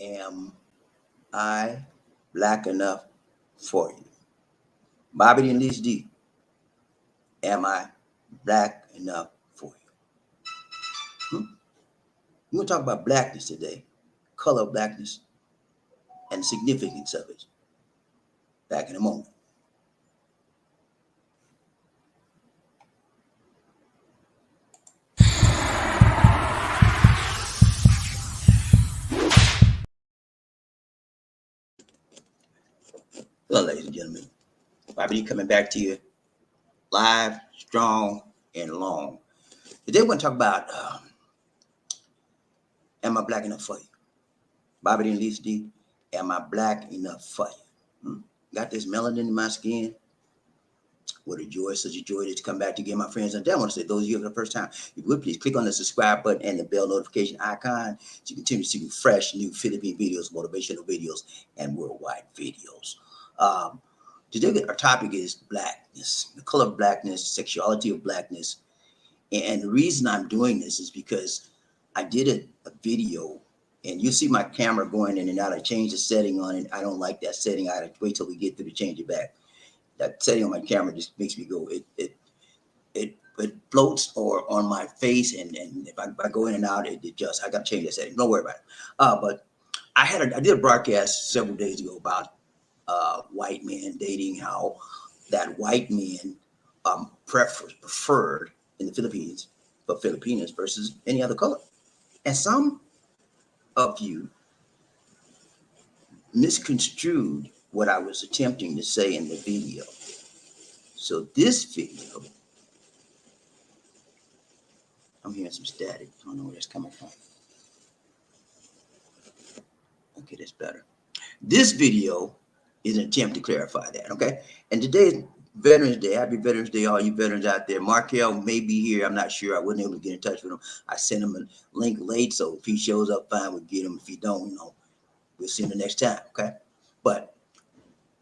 Am I black enough for you? BobbieD and LisaD. Am I black enough for you? We're going to talk about blackness today, color of blackness, and the significance of it. Back in a moment. Hello, ladies and gentlemen. BobbieD coming back to you live, strong, and long. Today we're going to talk about am I black enough for you? BobbieD and LisaD, am I black enough for you? Got this melanin in my skin. What a joy, such a joy to come back to get my friends. And I want to say, those of you for the first time, if you would please click on the subscribe button and the bell notification icon so you continue to see fresh, new Philippine videos, motivational videos, and worldwide videos. Today, our topic is blackness, the color of blackness, sexuality of blackness. And the reason I'm doing this is because I did a video, and you see my camera going in and out. I changed the setting on it. I don't like that setting. I had to wait till we get through to change it back. That setting on my camera just makes me go, it floats or on my face, and if I go in and out, it just, I got to change that setting. Don't worry about it. But I did a broadcast several days ago about white men dating, how that white men preferred in the Philippines, but Filipinos versus any other color. And some of you misconstrued what I was attempting to say in the video. So this video, I'm hearing some static. I don't know where that's coming from. Okay, that's better. This video is an attempt to clarify that, okay? And today is Veterans Day. Happy Veterans Day, all you veterans out there. Markell may be here. I'm not sure. I wasn't able to get in touch with him. I sent him a link late, so if he shows up, fine, we'll get him. If he don't, we'll see him the next time, okay? But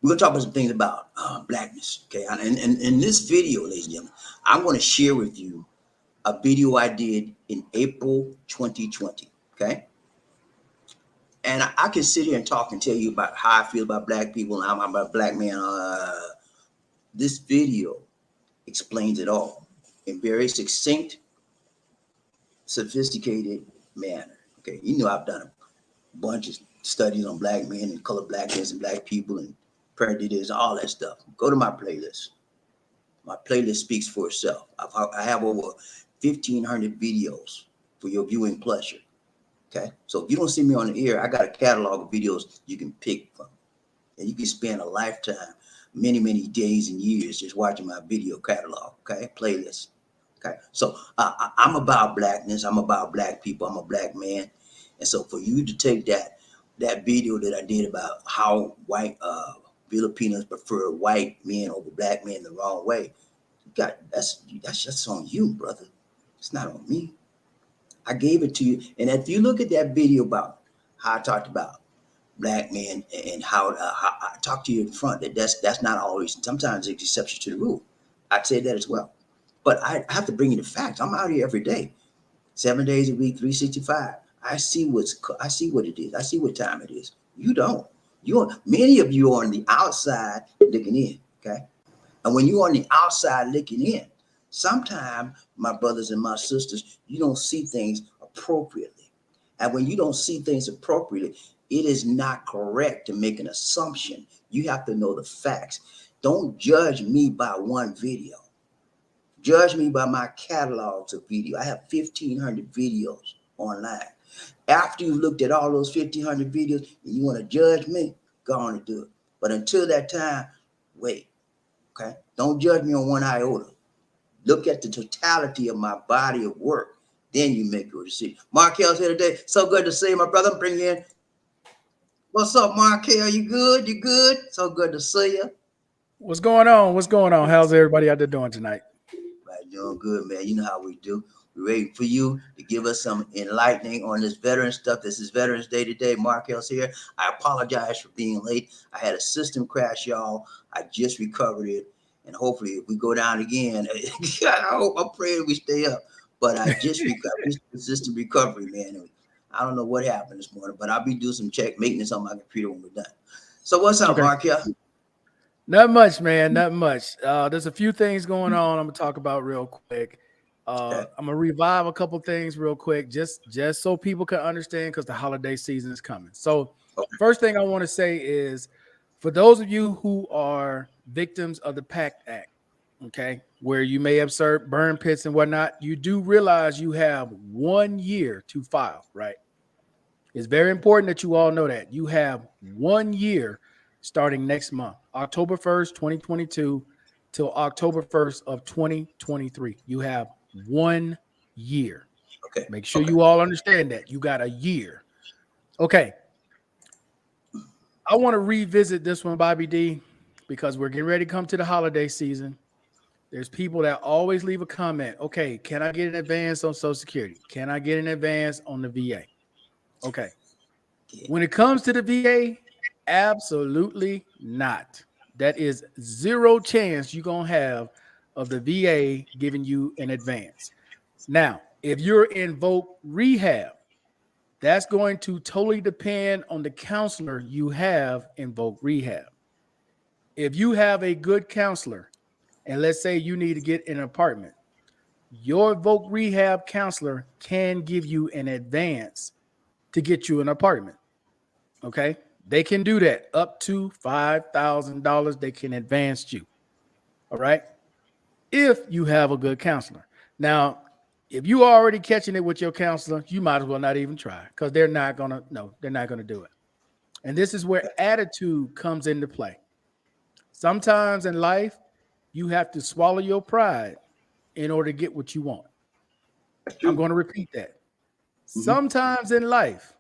we're going to talk about some things about blackness, okay? And in this video, ladies and gentlemen, I'm going to share with you a video I did in April 2020, okay? And I can sit here and talk and tell you about how I feel about black people and how I'm about black man. This video explains it all in very succinct, sophisticated manner, okay? You know I've done a bunch of studies on black men and color blackness and black people and prejudice, all that stuff. Go to my playlist. My playlist speaks for itself. I have over 1,500 videos for your viewing pleasure. Okay, so if you don't see me on the air, I got a catalog of videos you can pick from, and you can spend a lifetime, many days and years just watching my video catalog. Okay, playlist. Okay, so I'm about blackness. I'm about black people. I'm a black man, and so for you to take that video that I did about how white Filipinos prefer white men over black men the wrong way, that's just on you, brother. It's not on me. I gave it to you, and if you look at that video about how I talked about black men and how I talked to you in front, that's not always. Sometimes it's exception to the rule. I'd say that as well, but I have to bring you the facts. I'm out here every day, 7 days a week, 365. I see what it is. I see what time it is. You don't. Many of you are on the outside looking in. Okay, and when you're on the outside looking in, sometimes, my brothers and my sisters, you don't see things appropriately. And when you don't see things appropriately, it is not correct to make an assumption. You have to know the facts. Don't judge me by one video. Judge me by my catalogs of video. I have 1,500 videos online. After you've looked at all those 1,500 videos and you want to judge me, go on and do it. But until that time, wait. Okay? Don't judge me on one iota. Look at the totality of my body of work. Then you make your decision. Markell's here today. So good to see you, my brother. I'm bringing you in. What's up, Markell? You good? You good? So good to see you. What's going on? What's going on? How's everybody out there doing tonight? Right, doing good, man. You know how we do. We're waiting for you to give us some enlightening on this veteran stuff. This is Veterans Day today. Markell's here. I apologize for being late. I had a system crash, y'all. I just recovered it. And hopefully, if we go down again, I'm praying we stay up. But I just recovered. It's system recovery, man. I don't know what happened this morning, but I'll be doing some check maintenance on my computer when we're done. So what's up, Okay. Markell? Not much, man. Not much. There's a few things going on. I'm gonna talk about real quick. Okay. I'm gonna revive a couple things real quick, just so people can understand, because the holiday season is coming. So, first thing I want to say is, for those of you who are victims of the PACT Act, okay, where you may have served burn pits and whatnot, you do realize you have 1 year to file, right? It's very important that you all know that you have 1 year starting next month, October 1st, 2022 till October 1st of 2023. You have 1 year. Okay. Make sure you all understand that. You got a year. Okay. I want to revisit this one, BobbieD, because we're getting ready to come to the holiday season. There's people that always leave a comment. Okay, can I get an advance on Social Security? Can I get an advance on the VA? Okay. When it comes to the VA, absolutely not. That is zero chance you're going to have of the VA giving you an advance. Now, if you're in voc rehab, that's going to totally depend on the counselor you have in voc rehab. If you have a good counselor, and let's say you need to get an apartment, your voc rehab counselor can give you an advance to get you an apartment. Okay, they can do that up to $5,000. They can advance you. All right, if you have a good counselor. Now, if you are already catching it with your counselor, you might as well not even try, because they're not gonna do it. And this is where attitude comes into play. Sometimes in life, you have to swallow your pride in order to get what you want. I'm going to repeat that. Sometimes in life,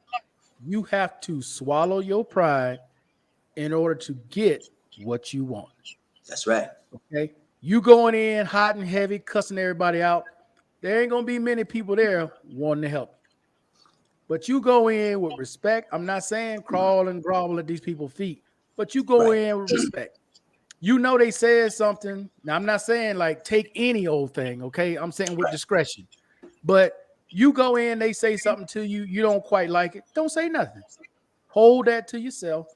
you have to swallow your pride in order to get what you want. That's right. Okay. You going in hot and heavy, cussing everybody out. There ain't going to be many people there wanting to help you. But you go in with respect. I'm not saying crawl and grovel at these people's feet, but you go in with respect. You know they said something. Now, I'm not saying like take any old thing, okay? I'm saying with discretion. But you go in, they say something to you, you don't quite like it. Don't say nothing. Hold that to yourself.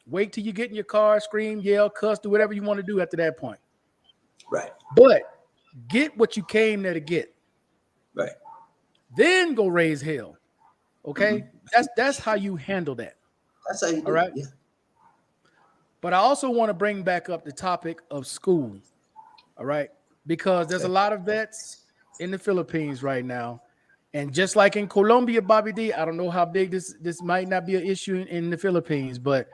Wait till you get in your car, scream, yell, cuss, do whatever you want to do after that point. Right. But get what you came there to get. Right. Then go raise hell. Okay? That's how you handle that. That's how you do All right? it. Yeah. But I also want to bring back up the topic of school. All right? Because there's a lot of vets in the Philippines right now. And just like in Colombia, BobbieD, I don't know how big this might not be an issue in the Philippines, but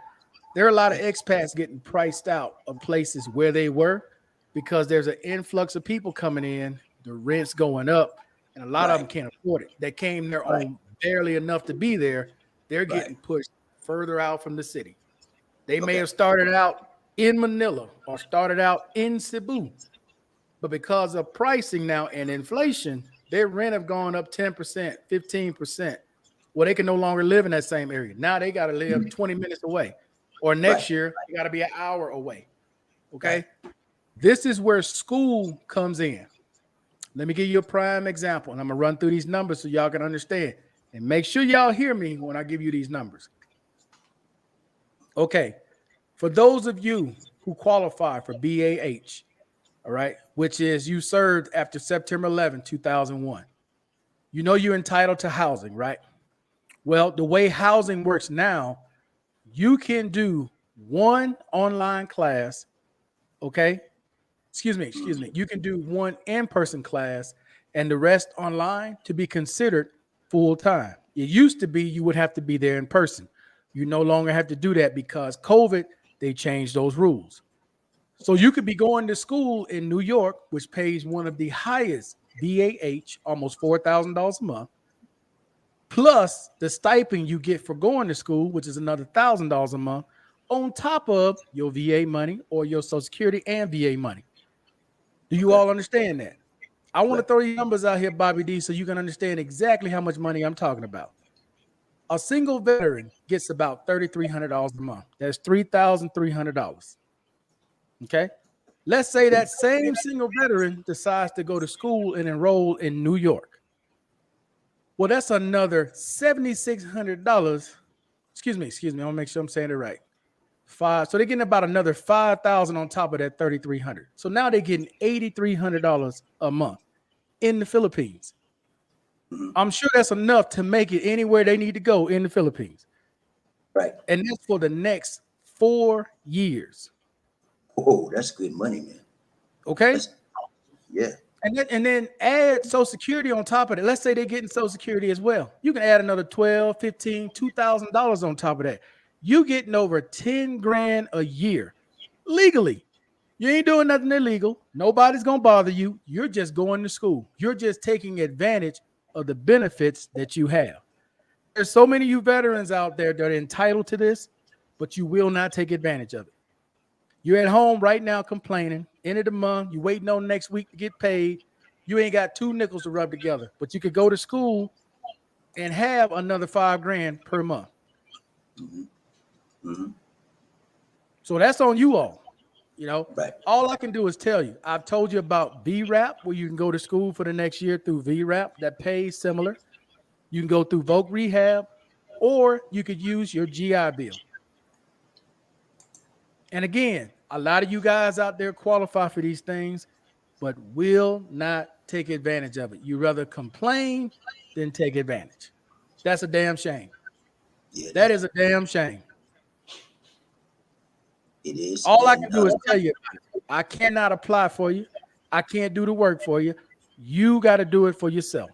there are a lot of expats getting priced out of places where they were, because there's an influx of people coming in, the rent's going up, and a lot of them can't afford it. They came there on barely enough to be there. They're getting pushed further out from the city. They may have started out in Manila or started out in Cebu, but because of pricing now and inflation, their rent have gone up 10%, 15%. Well, they can no longer live in that same area. Now they got to live 20 minutes away. Or next year, they got to be an hour away. Okay. This is where school comes in. Let me give you a prime example, and I'm going to run through these numbers so y'all can understand. And make sure y'all hear me when I give you these numbers. Okay. For those of you who qualify for BAH, all right, which is you served after September 11, 2001, you know you're entitled to housing, right? Well, the way housing works now, you can do one online class, okay? Excuse me. You can do one in-person class and the rest online to be considered full-time. It used to be you would have to be there in person. You no longer have to do that because COVID, they changed those rules. So you could be going to school in New York, which pays one of the highest BAH, almost $4,000 a month, plus the stipend you get for going to school, which is another $1,000 a month, on top of your VA money or your Social Security and VA money. Do you all understand that? I want to throw these numbers out here, BobbieD, so you can understand exactly how much money I'm talking about. A single veteran gets about $3,300 a month. That's $3,300. Okay. Let's say that same single veteran decides to go to school and enroll in New York. Well, that's another $7,600. Excuse me. I want to make sure I'm saying it right. So they're getting about another 5,000 on top of that 3,300. So now they're getting $8,300 a month in the Philippines. Mhm. I'm sure that's enough to make it anywhere they need to go in the Philippines. Right. And that's for the next 4 years. Oh, that's good money, man. Okay. That's, yeah. And then add Social Security on top of it. Let's say they're getting Social Security as well. You can add another 12, 15, $2,000 on top of that. You getting over 10 grand a year legally. You ain't doing nothing illegal. Nobody's gonna bother you. You're just going to school. You're just taking advantage of the benefits that you have. There's so many of you veterans out there that are entitled to this, but you will not take advantage of it. You're at home right now complaining. End of the month, you waiting on next week to get paid. You ain't got 2 nickels to rub together, but you could go to school and have another 5 grand per month. Mm-hmm. Mm-hmm. So that's on you all. Right. All I can do is tell you. I've told you about VRAP, where you can go to school for the next year through VRAP that pays similar. You can go through Voc Rehab, or you could use your GI Bill. And again, a lot of you guys out there qualify for these things, but will not take advantage of it. You rather complain than take advantage. That's a damn shame. Yeah, That is a damn shame. it is. All I And can do is tell you, I cannot apply for you. I can't do the work for you. You got to do it for yourself.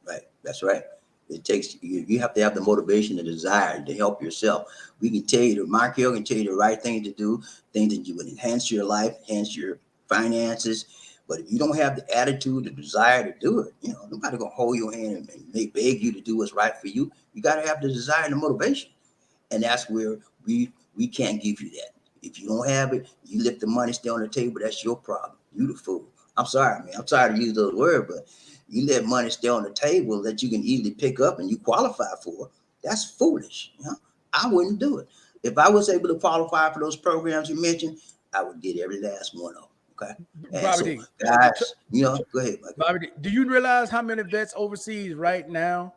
right. That's right. It takes you have to have the motivation and desire to help yourself. We can tell you, Markell can tell you the right thing to do, things that you would enhance your life, enhance your finances. But if you don't have the attitude, the desire to do it, nobody gonna hold your hand and they beg you to do what's right for you. You got to have the desire and the motivation, and that's where we can't give you that. If you don't have it, you let the money stay on the table. That's your problem. You the fool. I'm sorry, man. I'm sorry to use those words, but you let money stay on the table that you can easily pick up and you qualify for. That's foolish. I wouldn't do it. If I was able to qualify for those programs you mentioned, I would get every last one of them. Okay. And so, BobbieD, guys, go ahead, Michael. BobbieD, do you realize how many vets overseas right now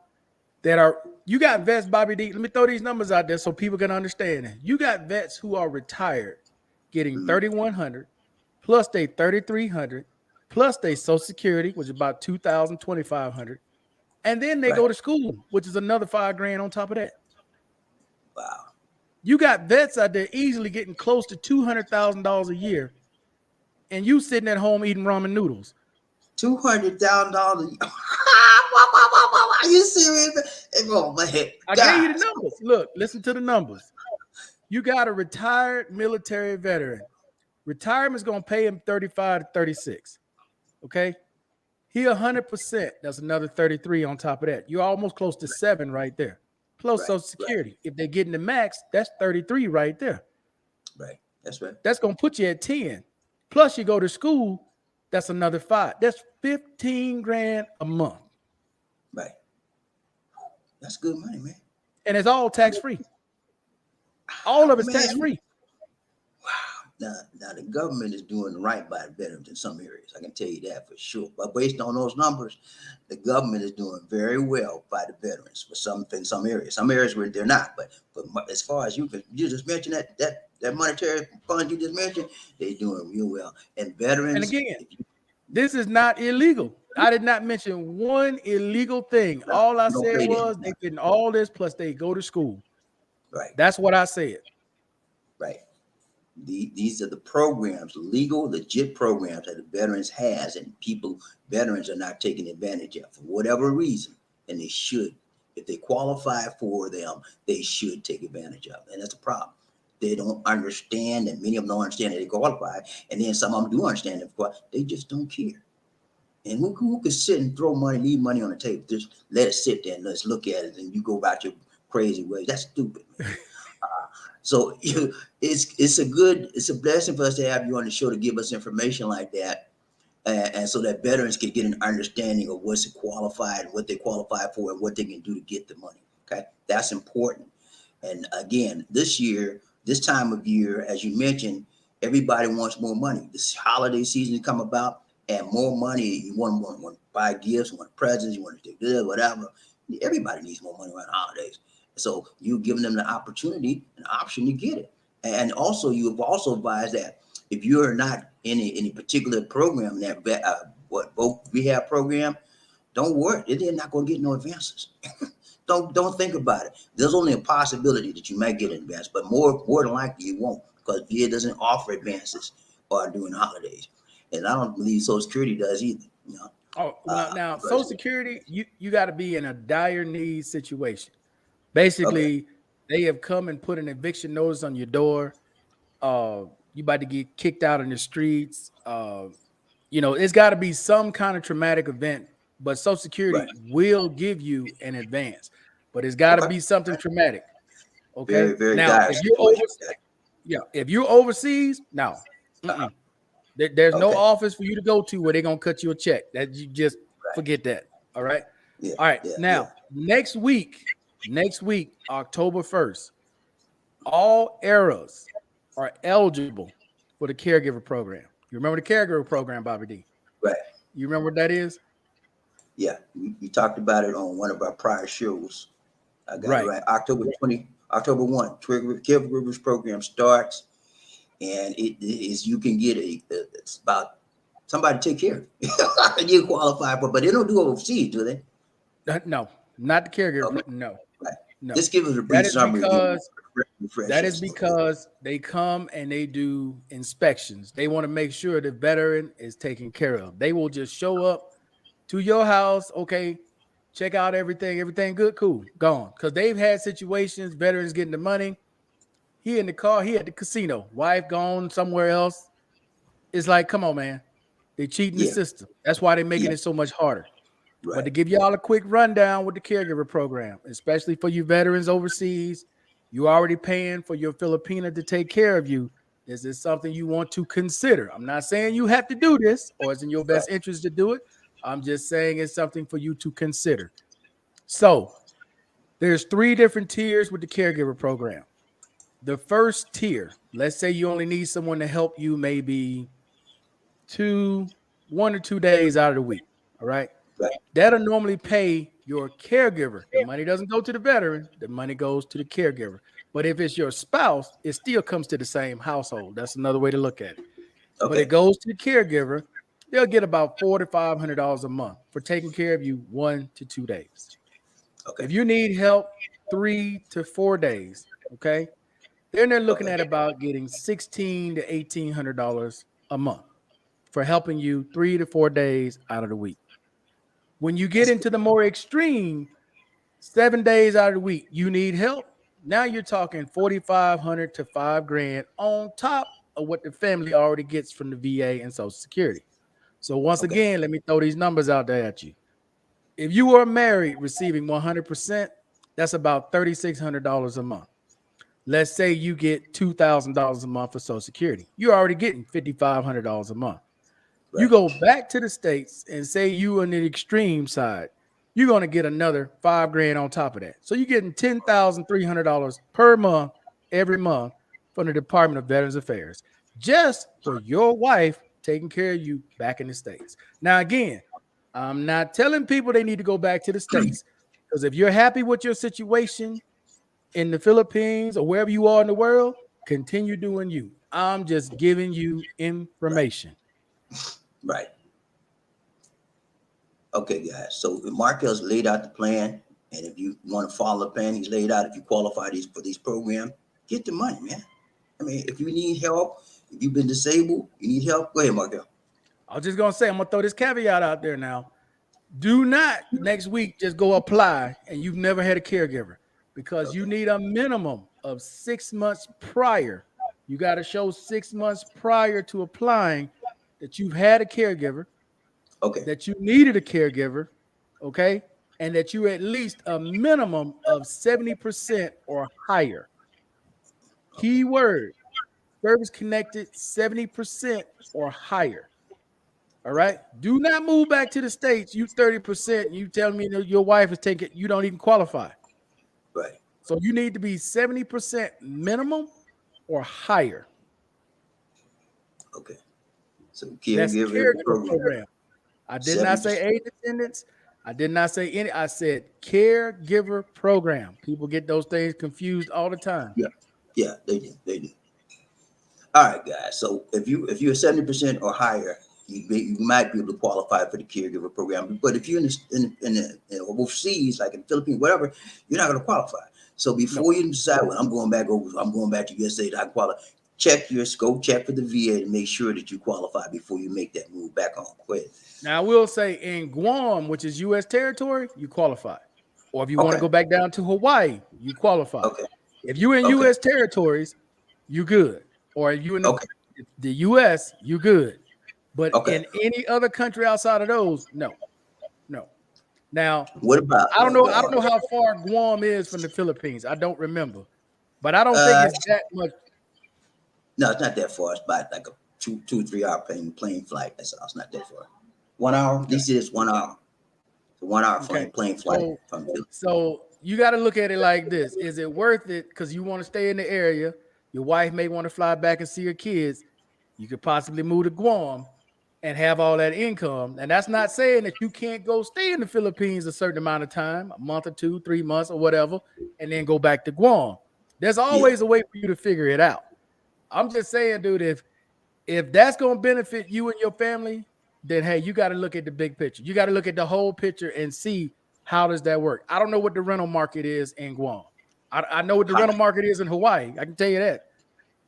that are, you got vets, BobbieD, let me throw these numbers out there so people can understand it. You got vets who are retired getting 3,100 plus they 3,300 plus they Social Security, which is about 2,000, 2,500. And then they Right. go to school, which is another 5 grand on top of that. Wow. You got vets out there easily getting close to $200,000 a year, and you sitting at home eating ramen noodles. $200,000. Are you serious? Oh, man. I gave you the numbers. Look, listen to the numbers. You got a retired military veteran. Retirement's going to pay him 35 to 36. Okay? He 100%. That's another 33 on top of that. You're almost close to 7 right there. Plus Social Security. If they're getting the max, that's 33 right there. Right. That's right. That's going to put you at 10. Plus you go to school, that's another 5. That's 15 grand a month. Right. That's good money, man. And it's all tax-free. All of it's tax-free. Wow. Now the government is doing right by the veterans in some areas. I can tell you that for sure. But based on those numbers, the government is doing very well by the veterans in some areas. Some areas where they're not. But as far as you just mentioned that monetary fund you just mentioned, they're doing real well. And veterans. And again, this is not illegal. I did not mention one illegal thing. All I said was they're getting all this plus they go to school. Right. That's what I said. Right. These are the programs, legal, legit programs that the veterans has, and veterans are not taking advantage of for whatever reason, and they should. If they qualify for them, they should take advantage of it, and that's a problem. They don't understand, and many of them don't understand that they qualify, and then some of them do understand it, but they just don't care. And who could sit and throw money, leave money on the table, just let it sit there and let's look at it, and you go about your crazy ways? That's stupid, man. So it's a blessing for us to have you on the show to give us information like that, and so that veterans can get an understanding of what's qualified, what they qualify for, and what they can do to get the money. Okay, that's important. And again, this time of year, as you mentioned, everybody wants more money. This holiday season to come about, and more money. You want to buy gifts, you want presents, you want to do whatever. Everybody needs more money around the holidays. So you giving them the opportunity, an option to get it. And also, you have also advised that if you're not in any particular program, that both rehab program, don't worry, they're not going to get no advances. Don't think about it. There's only a possibility that you might get an advance, but more than likely you won't, because VA doesn't offer advances during the holidays, and I don't believe Social Security does either. You know. Oh, well, now But Social Security, you got to be in a dire need situation. okay, Basically, they have come and put an eviction notice on your door. You about to get kicked out in the streets. It's got to be some kind of traumatic event, but Social right, Security will give you an advance, but it's got to okay, be something traumatic. Okay. very very Now, dire situation. if you're overseas, no, there's no Okay, office for you to go to where they're gonna cut you a check. That you just right, forget that. All right. yeah, All right. yeah, Now, next week, October 1st, all eras are eligible for the caregiver program. You remember the caregiver program, BobbieD? right, You remember what that is? yeah. We talked about it on one of our prior shows. I got it Right. right. October 1, Caregivers program starts, and it is you can get it's about somebody to take care of you. You qualify for, but they don't do overseas, do they? No, not the caregiver. Okay, No, right. no. Just give us a That brief is summary again. because Refresh That is us. because they come and they do inspections. They want to make sure the veteran is taken care of. They will just show up to your house. Okay, check out everything. Everything good, cool, gone. Because they've had situations, veterans getting the money. He in the car, he at the casino. Wife gone somewhere else. It's like, come on, man. They cheating the Yeah, system. That's why they're making yeah, it so much harder. But right, to give y'all a quick rundown with the caregiver program, especially for you veterans overseas, you already paying for your Filipina to take care of you. Is this something you want to consider? I'm not saying you have to do this or it's in your right. best interest to do it. I'm just saying it's something for you to consider. So there's 3 different tiers with the caregiver program. The first tier, let's say you only need someone to help you maybe 1 or 2 days out of the week. All right. Right. That'll normally pay your caregiver. The money doesn't go to the veteran, the money goes to the caregiver. But if it's your spouse, it still comes to the same household. That's another way to look at it. But it Okay. goes to the caregiver. They'll get about $400 to $500 a month for taking care of you 1 to 2 days. Okay. If you need help 3 to 4 days, okay, then they're looking Okay. at about getting $1,600 to $1,800 a month for helping you 3 to 4 days out of the week. When you get That's good. into the more extreme, 7 days out of the week, you need help. Now you're talking 4,500 to $5,000 on top of what the family already gets from the VA and Social Security. So once Okay. again, let me throw these numbers out there at you. If you are married receiving 100%, that's about $3,600 a month. Let's say you get $2,000 a month for Social Security. You're already getting $5,500 a month. You Right. go back to the States and say you on the extreme side, you're going to get another $5,000 on top of that. So you're getting $10,300 per month, every month from the Department of Veterans Affairs, just for your wife taking care of you back in the States. Now, again, I'm not telling people they need to go back to the States because if you're happy with your situation in the Philippines or wherever you are in the world, continue doing you. I'm just giving you Right. information. Right. Okay, guys. So Markell's laid out the plan, and if you want to follow the plan he's laid out, if you qualify for these programs, get the money, man. I mean, if you need help, if you've been disabled, you need help. Go ahead, Markell. I was just gonna say, I'm gonna throw this caveat out there now. Do not next week just go apply and you've never had a caregiver because you Okay. need a minimum of 6 months prior. You got to show 6 months prior to applying that you've had a caregiver, Okay. that you needed a caregiver, okay, and that you at least a minimum of 70% or higher. Okay. Key word: service connected 70% or higher. All Okay. right. Do not move back to the States. You 30%. You tell me that your wife is taking, you don't even qualify. Right. So you need to be 70% minimum or higher. Okay. So That's caregiver caregiver program. program. I did not 70%. say aid descendants. I did not say any. I said caregiver program. People get those things confused all the time. Yeah, yeah, they do. They do. All right, guys. So if you're 70% or higher, you might be able to qualify for the caregiver program. But if you're in overseas, like in the Philippines, whatever, you're not going to qualify. So No. before you decide, well, I'm going back to USA to qualify. Go check for the VA to make sure that you qualify before you make that move back home. Go ahead. Now I will say in Guam, which is U.S. territory, you qualify. Or if you want to Okay. go back down to Hawaii, you qualify. Okay. If you're in Okay. U.S. territories, you good. Or if you in Okay. the U.S., you good. But Okay. in any other country outside of those, no. Now, What about I don't know. I don't know how far Guam is from the Philippines. I don't remember, but I don't think uh it's that much. no, it's not that far. It's about like a 3 hour plane flight. That's all. It's not that far. 1 hour. Okay. This is 1 hour. So 1 hour Okay. plane flight So, from Philly. so you got to look at it like this: is it worth it? Because you want to stay in the area. Your wife may want to fly back and see her kids. You could possibly move to Guam and have all that income. And that's not saying that you can't go stay in the Philippines a certain amount of time, a month or 2, 3 months or whatever, and then go back to Guam. There's Yeah. always a way for you to figure it out. I'm just saying, dude, if that's going to benefit you and your family, then hey, you got to look at the big picture. You got to look at the whole picture and see how does that work. I don't know what the rental market is in Guam. I know what the High. rental market is in Hawaii. I can tell you that.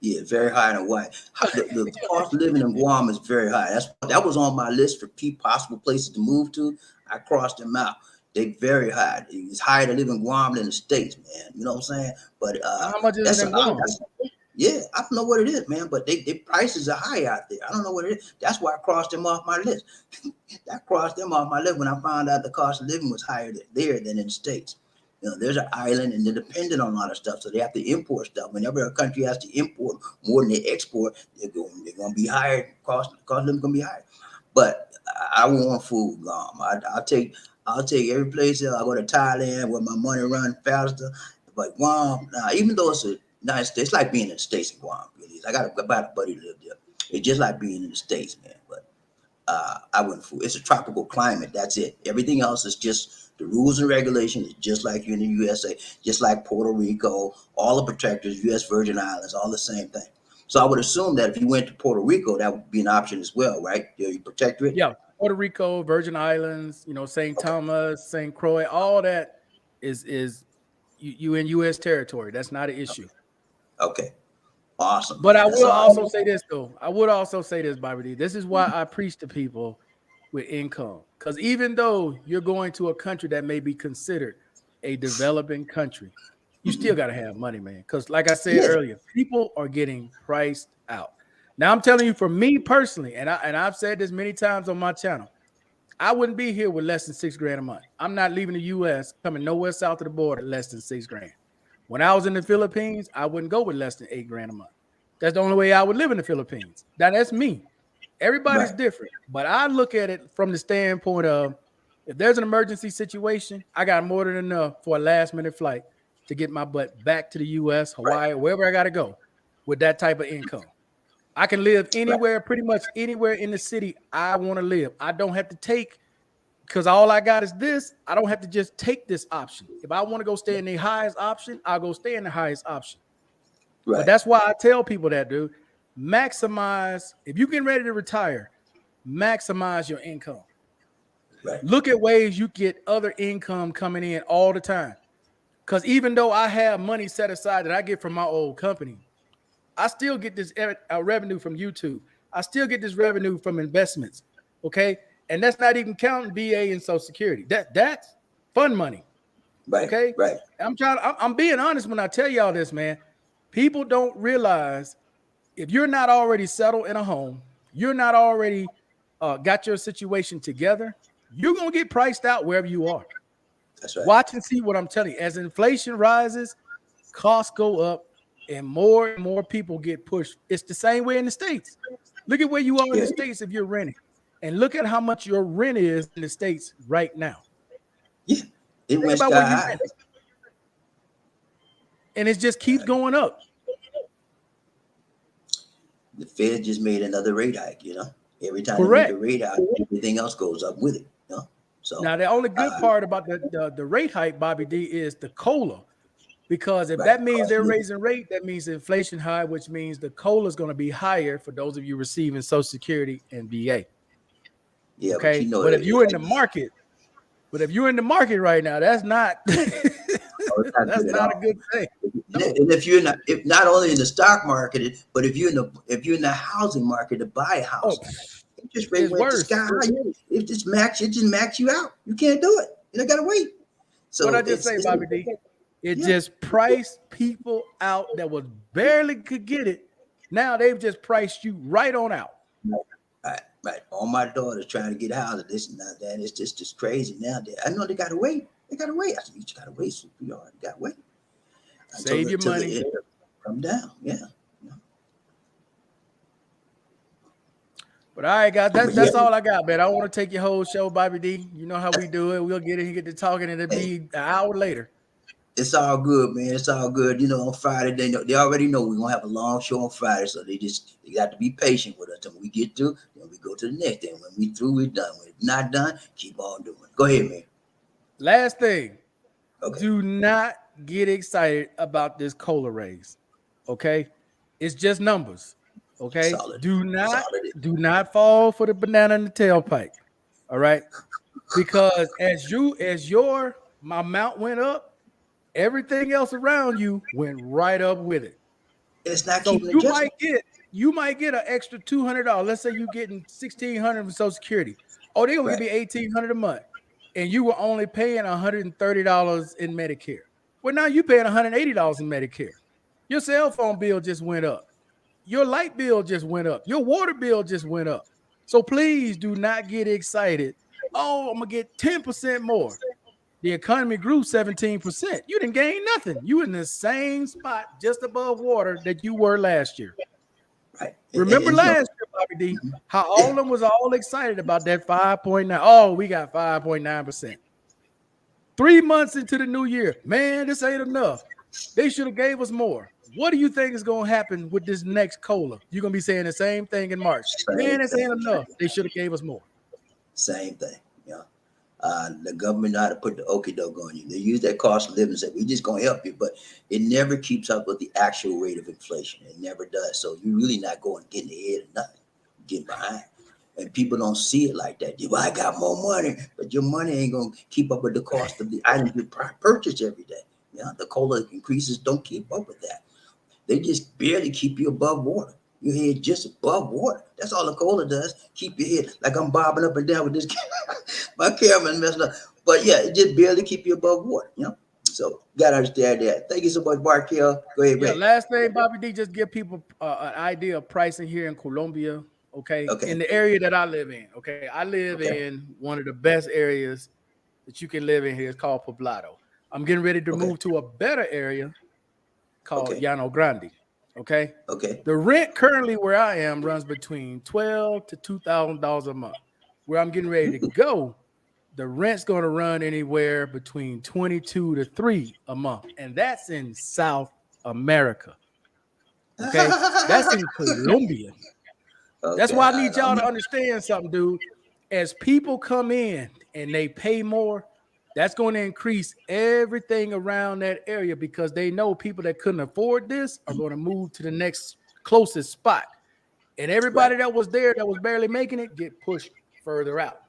Yeah, very high in Hawaii. The cost of living in Guam is very high. That was on my list for possible places to move to. I crossed them out. They very high. It's higher to live in Guam than the States, man. You know what I'm saying? But How much is that's, it in Guam? yeah, I don't know what it is, man. But they prices are high out there. I don't know what it is. That's why I crossed them off my list. I crossed them off my list when I found out the cost of living was higher there than in the States. There's an island and they're dependent on a lot of stuff. So they have to import stuff. Whenever a country has to import more than they export, they're going to be higher. Cost of living going to be higher. But I want food, Gum. I'll take every place else. I go to Thailand where my money runs faster. But Guam, even though it's a nice state, it's like being in the States in Guam. Really. I got a buddy live there. It's just like being in the States, man. But I wouldn't fool. It's a tropical climate. That's it. Everything else is just the rules and regulations, just like you in the USA, just like Puerto Rico, all the protectors, U.S. Virgin Islands, all the same thing. So I would assume that if you went to Puerto Rico, that would be an option as well, right? You protectorate? Yeah, Puerto Rico, Virgin Islands, St. Okay. Thomas, St. Croix, all that is you in U.S. territory. That's not an issue. Okay. Awesome, But man. I That's will awesome. also say this though. I would also say this, BobbieD. This is why I preach to people with income. Because even though you're going to a country that may be considered a developing country, you still got to have money, man. Because like I said Yeah. earlier, people are getting priced out. Now I'm telling you, for me personally, and I've said this many times on my channel, I wouldn't be here with less than $6,000 a month. I'm not leaving the U.S. coming nowhere south of the border less than $6,000. When I was in the Philippines, I wouldn't go with less than $8,000 a month. That's the only way I would live in the Philippines. Now that's me. Everybody's Right. different, but I look at it from the standpoint of if there's an emergency situation, I got more than enough for a last minute flight to get my butt back to the U.S., Right. Hawaii, wherever I got to go with that type of income. I can live Right. anywhere, pretty much anywhere in the city I want to live. I don't have to take, because all I got is this. I don't have to just take this option. If I want to go stay in the highest option, I'll go stay in the highest option. But Right. that's why I tell people that, dude, maximize. If you're getting ready to retire, maximize your income. Right. Look at ways you get other income coming in all the time. Because even though I have money set aside that I get from my old company, I still get this revenue from YouTube. I still get this revenue from investments. Okay. And that's not even counting VA and Social Security. That's fun money. Right. Okay. Right. I'm being honest when I tell y'all this, man. People don't realize if you're not already settled in a home, you're not already got your situation together, you're going to get priced out wherever you are. That's right. Watch and see what I'm telling you. As inflation rises, costs go up, and more people get pushed. It's the same way in the States. Look at where you are in Yeah. the States if you're renting, and look at how much your rent is in the States right now. Yeah. It Think went about where sky you high. rent, and it just keeps going up. The Fed just made another rate hike, Every time they make Correct. a rate out, everything else goes up with it. You know? So Now, the only good part about the rate hike, Bobby D, is the COLA. Because if right, that means they're raising rate, that means inflation high, which means the COLA is going to be higher for those of you receiving Social Security and VA. yeah, but Okay. you know, But if you're in the market, right now, that's not it's not that's good at not a all. good thing. No. And if you're not, if not only in the stock market, but if you're in the housing market to buy a Oh, house, interest rate it's went to worse. sky high. It just max you out. You can't do it. You gotta wait. What So I just say, Bobby D? It just priced people out that was barely could get it. Now they've just priced you right on out. Right. All my daughters trying to get out of this and that. It's just crazy now. I know they gotta wait. They gotta wait. I said, you just gotta wait. So, you gotta wait. Save your money. Come down. Yeah. But all right, guys, that's all I got, man. I don't want to take your whole show, Bobby D. You know how we do it. We'll get in here, get to talking, and it'll be an hour later. It's all good, man. It's all good. You know, on Friday, they already know we're gonna have a long show on Friday, so they got to be patient with us. When we get through, then we go to the next thing. When we through, we're done. When it's not done, keep on doing it. Go ahead, man. Last thing. Okay. Do not get excited about this COLA raise. Okay. It's just numbers. Okay. Solid. Do not fall for the banana in the tailpipe. All right. Because as your amount went up, everything else around you went right up with it. It's not So keeping adjusting. you might get an extra $200. Let's say you're getting $1,600 from Social Security. Oh, they're gonna give you $1,800 a month, and you were only paying $130 in Medicare. Well, now you're paying $180 in Medicare. Your cell phone bill just went up. Your light bill just went up. Your water bill just went up. So please do not get excited. Oh, I'm gonna get 10% more. The economy grew 17%. You didn't gain nothing. You in the same spot just above water that you were last year. Right. Remember last year, Bobby D, how all of them was all excited about that 5.9. Oh, we got 5.9%. 3 months into the new year, man, this ain't enough. They should have gave us more. What do you think is going to happen with this next COLA? You're going to be saying the same thing in March. Man, this ain't enough. They should have gave us more. Same thing. Yeah. The government know how to put the okie doke on you. They use that cost of living and say, we're just going to help you, but it never keeps up with the actual rate of inflation. It never does. So you're really not getting ahead of nothing. You're getting behind. And people don't see it like that. I got more money, but your money ain't going to keep up with the cost of the items you purchase every day. Yeah, the COLA increases don't keep up with that. They just barely keep you above water. Your head just above water. That's all the COLA does. Keep your head like I'm bobbing up and down with this. My camera's messed up. But yeah, it just barely keep you above water. So you gotta understand that. Thank you so much, Markell. Go ahead, Ray. Last thing, Bobby D, just give people an idea of pricing here in Colombia. Okay. In the area that I live in. Okay. I live in one of the best areas that you can live in here. It's called Poblado. I'm getting ready to move to a better area called Llano Grande. Okay. The rent currently where I am runs between $1,200 to $2,000 a month. Where I'm getting ready to go, the rent's going to run anywhere between $2,200 to $3,000 a month, and that's in South America. Okay, that's in Colombia. That's why I need y'all to understand something, dude. As people come in and they pay more, that's going to increase everything around that area because they know people that couldn't afford this are going to move to the next closest spot. And everybody that was there that was barely making it get pushed further out.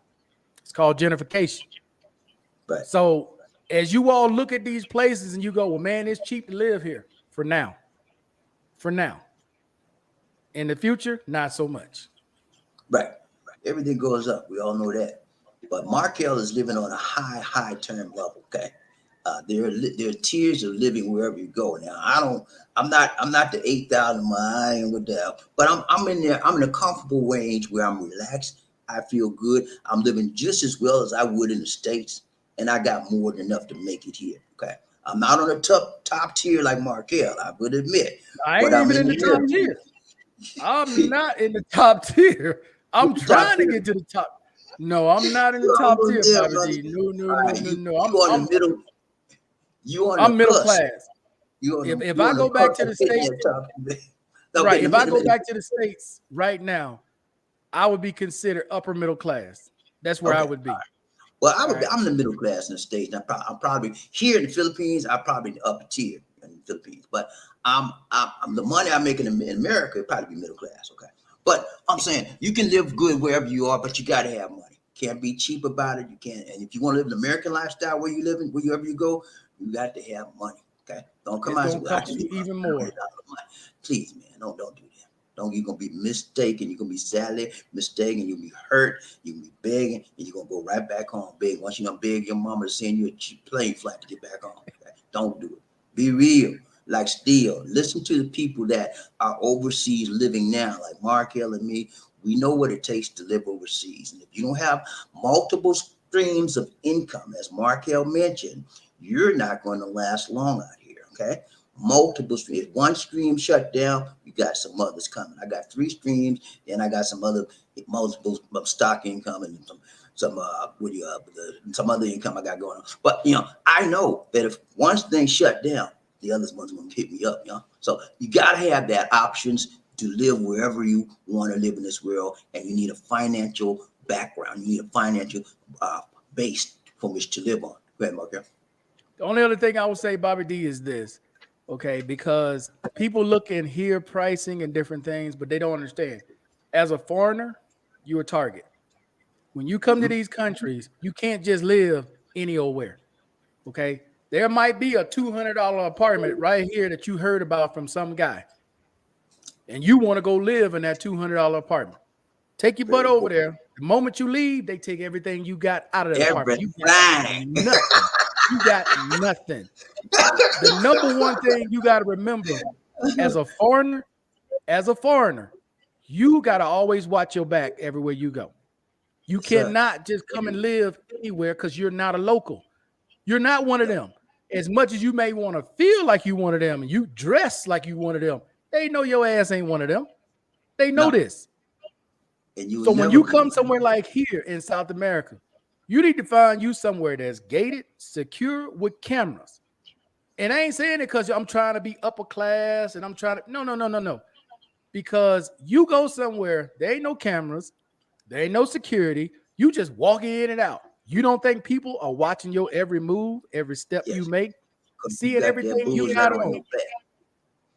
It's called gentrification. So as you all look at these places and you go, well, man, it's cheap to live here for now. For now. In the future, not so much. Right. Everything goes up. We all know that. But Markell is living on a high term level. Okay. There are tiers of living wherever you go. Now, I'm not the 8,000 I ain't with that, but I'm in there. I'm in a comfortable range where I'm relaxed. I feel good. I'm living just as well as I would in the States, and I got more than enough to make it here. Okay. I'm not on the top tier like Markell, I would admit. I ain't even in the top tier. I'm not in the top tier. I'm trying to get to the top. No, I'm not in the top tier, Bobby D. No. I'm middle. I'm middle class. If I go back to the States, right? If I go back to the States right now, I would be considered upper middle class. That's where I Okay. would be. Well, All right. I'm in the middle class in the States. I'm probably here in the Philippines. I'm probably in the upper tier in the Philippines. But I'm the money I make in America would probably be middle class. Okay. But I'm saying you can live good wherever you are, but you got to have money. Can't be cheap about it. You can't. And if you want to live an American lifestyle where you live, wherever you go, you got to have money. Okay. Don't come It's out gonna and say, well, I cost can you live even on more. $100 a month. Please, man, don't do that. Don't You're gonna be mistaken. You're gonna be sadly mistaken. You'll be hurt. You'll be begging, and you're gonna go right back home begging. Once you done beg your mama to send you a cheap plane flight to get back home. Okay? Don't do it. Be real. Like Steele. Listen to the people that are overseas living now, like Markell and me. We know what it takes to live overseas. And if you don't have multiple streams of income, as Markell mentioned, you're not going to last long out here. Okay. Multiple streams. If one stream shut down, you got some others coming. I got 3 streams, then I got some other multiple stock income and some some other income I got going on. But I know that if one thing shut down, the other one's gonna hit me up. So you gotta have that options to live wherever you want to live in this world, and you need a financial background. You need a financial base from which to live on. Go ahead, Markell. The only other thing I would say, BobbieD, is this, okay? Because people look and hear pricing and different things, but they don't understand. As a foreigner, you're a target. When you come to these countries, you can't just live any old where. Okay. There might be a $200 apartment right here that you heard about from some guy, and you want to go live in that $200 apartment. Take your butt Very over important. there. The moment you leave, they take everything you got out of that apartment. You got Everything. nothing. You got nothing. The number one thing you got to remember as a foreigner, you got to always watch your back everywhere you go. You Sir. cannot just come and live anywhere because you're not a local. You're not one of them. As much as you may want to feel like you one of them and you dress like you one of them, they know your ass ain't one of them. They know No. this. And you So will when never you be. come somewhere like here in South America, you need to find you somewhere that's gated, secure, with cameras. And I ain't saying it because I'm trying to be upper class and I'm trying to no. Because you go somewhere, there ain't no cameras, there ain't no security. You just walk in and out. You don't think people are watching your every move, every step you Yes. make, Because you seeing got that everything you bullseye got on on? your back.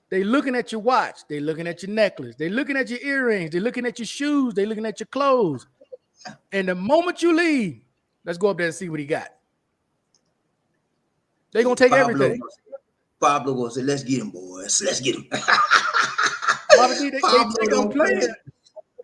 They looking at your watch, they looking at your necklace, they looking at your earrings, they looking at your shoes, they looking at your clothes. And the moment you leave, let's go up there and see what he got. They're gonna take everything. Pablo will say, let's get him, boys. Let's get him. BobbieD, they Pablo think I'm don't play. playing.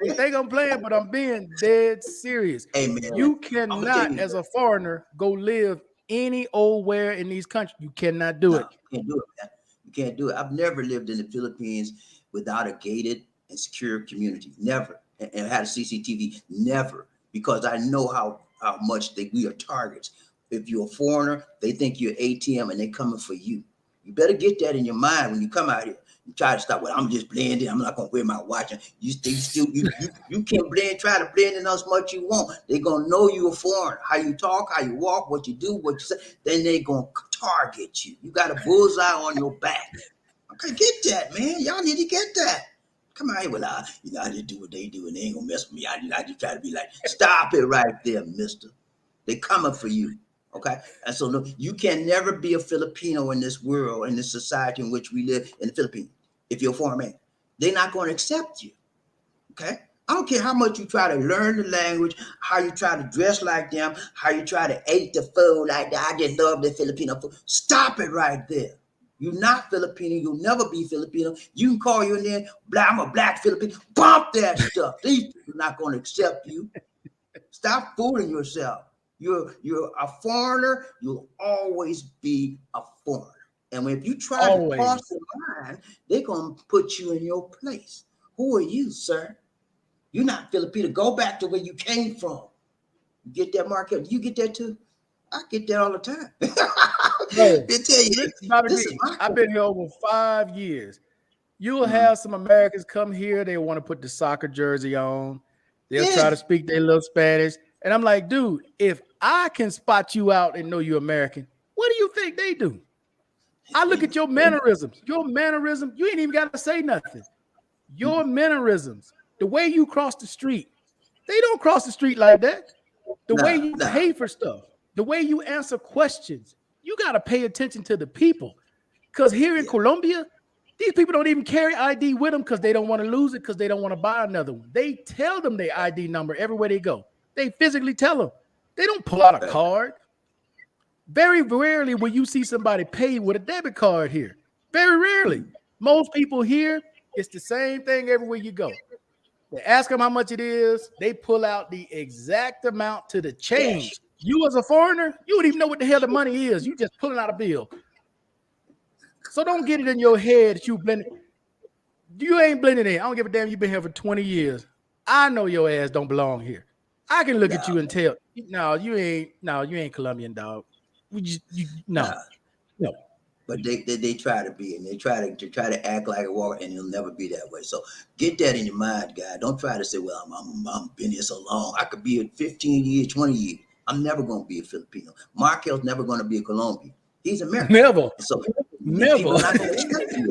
They think I'm playing, but I'm being dead serious. Hey, man, You I'm going to tell cannot, you, as a foreigner, go live any old where in these countries. You cannot do it. no, you can't do it, man. You can't do it. I've never lived in the Philippines without a gated and secure community. Never. And had a CCTV. Never. Because I know how much we are targets. If you're a foreigner, they think you're ATM and they're coming for you. You better get that in your mind when you come out here. You try to stop. Well, I'm just blending. I'm not gonna wear my watch. And you can blend. Try to blend in as much you want. They're gonna know you're a foreigner. How you talk, how you walk, what you do, what you say. Then they're gonna target you. You got a bullseye on your back. Okay, get that, man. Y'all need to get that. Come on here. Well, I just do what they do, and they ain't gonna mess with me. I just try to be like, stop it right there, mister. They're coming for you. Okay. And so no, you can never be a Filipino in this world, in this society in which we live in the Philippines, if you're a foreign man. They're not going to accept you. Okay. I don't care how much you try to learn the language, how you try to dress like them, how you try to eat the food like that. I just love the Filipino food. Stop it right there. You're not Filipino. You'll never be Filipino. You can call your name, I'm a black Filipino. Bump that stuff. These people are not going to accept you. Stop fooling yourself. You're a foreigner. You'll always be a foreigner. And if you try to cross the line, they're going to put you in your place. Who are you, sir? You're not Filipino. Go back to where you came from. You get that, Markell? You get that too? I get that all the time. No, They tell you, listen, this is BobbieD, my I've been here over 5 years. You'll Mhm. have some Americans come here. They want to put the soccer jersey on. They'll try to speak their little Spanish. And I'm like, dude, if I can spot you out and know you're American, what do you think they do? I look at your mannerisms. Your mannerisms, you ain't even got to say nothing. Your mannerisms, the way you cross the street, They don't cross the street like that. The way Nah, you nah. pay for stuff, the way you answer questions, you got to pay attention to the people. Because here in Yeah, Colombia, these people don't even carry ID with them because they don't want to lose it because they don't want to buy another one. They tell them their ID number everywhere they go. They physically tell them. They don't pull out a right. card. Very rarely will you see somebody pay with a debit card here. Very rarely. Most people here, it's the same thing everywhere you go. They ask them how much it is. They pull out the exact amount to the Cash. change. You as a foreigner, you don't even know what the hell the money is. You just pulling out a bill. So don't get it in your head that you blend. You ain't blending in. I don't give a damn. You've been here for 20 years. I know your ass don't belong here. I can look at Nah, you and tell, no, you ain't. No, you ain't Colombian, dog. No, nah. no. But they try to be, and they try to act like a walk, and it'll never be that way. So get that in your mind, guy. Don't try to say, "Well, I'm been here so long. I could be here 15 years, 20 years. I'm never going to be a Filipino. Markell's never going to be a Colombian. He's American." Never, And so people never. are not going to accept you.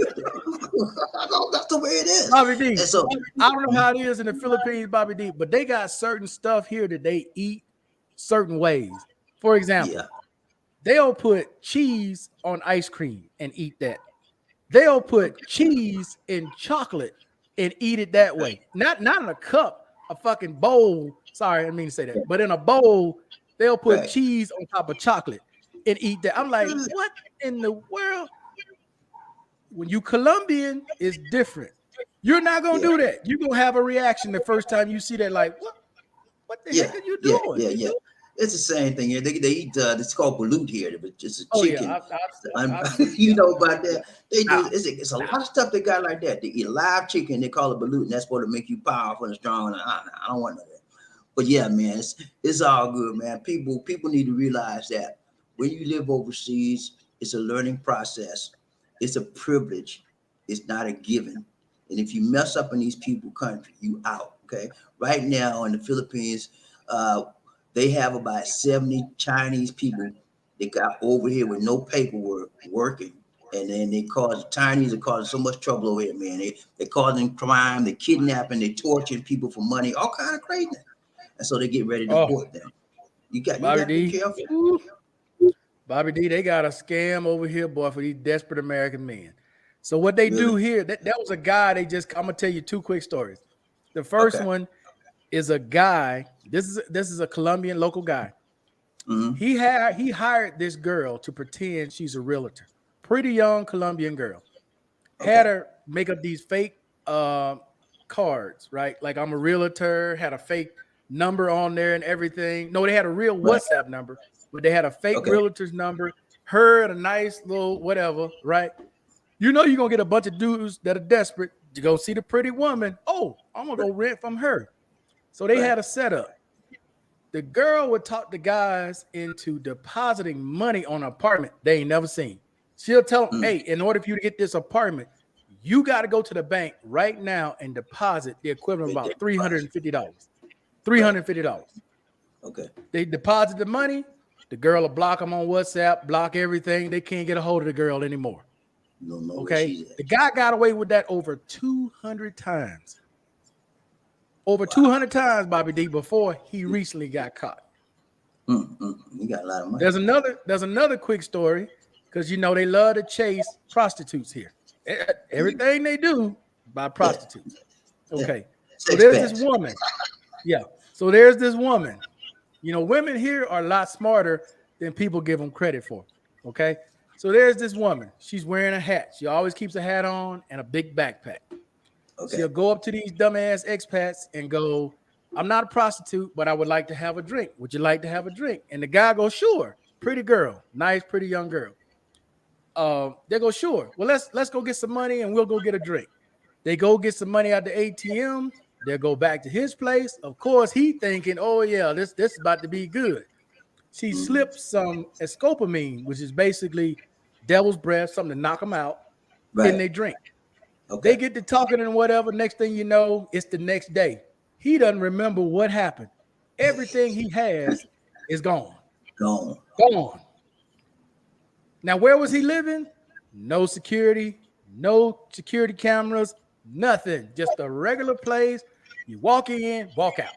That's the way it is. BobbieD, And so, I don't know how it is in the Philippines, BobbieD, but they got certain stuff here that they eat certain ways. For example, yeah, they'll put cheese on ice cream and eat that. They'll put cheese in chocolate and eat it that way. Not in a cup, a fucking bowl. Sorry, I didn't mean to say that. But in a bowl, they'll put right. cheese on top of chocolate and eat that. I'm like, what in the world? When you Colombian, it's different. You're not gonna Yeah, do that. You're gonna have a reaction the first time you see that, like, what the yeah, heck are you yeah, doing? yeah, yeah. It's the same thing here. They eat it's called balut here, but just a Oh yeah, chicken. I've You know about that? They do. nah, It's a nah. lot of stuff they got like that. They eat a live chicken. They call it balut, and that's supposed to make you powerful and strong. And I don't want none of that. But yeah, man, it's all good, man. People need to realize that when you live overseas, it's a learning process. It's a privilege. It's not a given. And if you mess up in these people country, you out. Okay. Right now in the Philippines, uh, they have about 70 Chinese people they got over here with no paperwork working. And then the Chinese are causing so much trouble over here, man. They're causing crime, they're kidnapping, they're torturing people for money, all kind of craziness. And so they get ready to Oh, deport them. You got to be BobbieD. careful. Ooh. BobbieD, they got a scam over here, boy, for these desperate American men. So what they do Really? here, that was a guy. I'm gonna tell you two quick stories. The first Okay. one is a guy. This is a Colombian local guy. Mm-hmm. He hired this girl to pretend she's a realtor. Pretty young Colombian girl. Had Okay. her make up these fake cards, right? Like I'm a realtor, had a fake number on there and everything. No, they had a real Right. WhatsApp number, but they had a fake Okay. realtor's number, her and a nice little whatever, right? You know you're gonna get a bunch of dudes that are desperate to go see the pretty woman. Oh, I'm gonna go Right. rent from her. So they Right. had a setup. The girl would talk the guys into depositing money on an apartment they ain't never seen. She'll tell them, Mm. hey, in order for you to get this apartment, you got to go to the bank right now and deposit the equivalent of Make that about deposit. $350. Right. $350. Okay. They deposit the money. The girl will block them on WhatsApp, block everything. They can't get a hold of the girl anymore. You don't know where Okay. she's at. The guy got away with that over 200 times. Over 200 Wow. times, BobbieD, before he recently got caught. You got a lot of money. There's another quick story because you know they love to chase prostitutes here. Everything they do by Yeah. prostitutes. Yeah. Okay. So Sex there's this packs. woman. Yeah. So there's this woman. You know, women here are a lot smarter than people give them credit for. Okay. So there's this woman. She's wearing a hat. She always keeps a hat on and a big backpack. Okay. She'll go up to these dumbass expats and go, I'm not a prostitute, but I would like to have a drink. Would you like to have a drink? And the guy goes, sure. Pretty girl, nice, pretty young girl. They go, sure. Well, let's go get some money and we'll go get a drink. They go get some money at the ATM. They'll go back to his place. Of course, he thinking, oh yeah, this is about to be good. She Mm. slips some escopamine, which is basically devil's breath, something to knock them out, in Right. their drink. They Okay. get to talking and whatever. Next thing you know, it's the next day. He doesn't remember what happened. Everything he has is gone. Gone. Gone. Now, where was he living? No security cameras, nothing. Just a regular place. You walk in, walk out.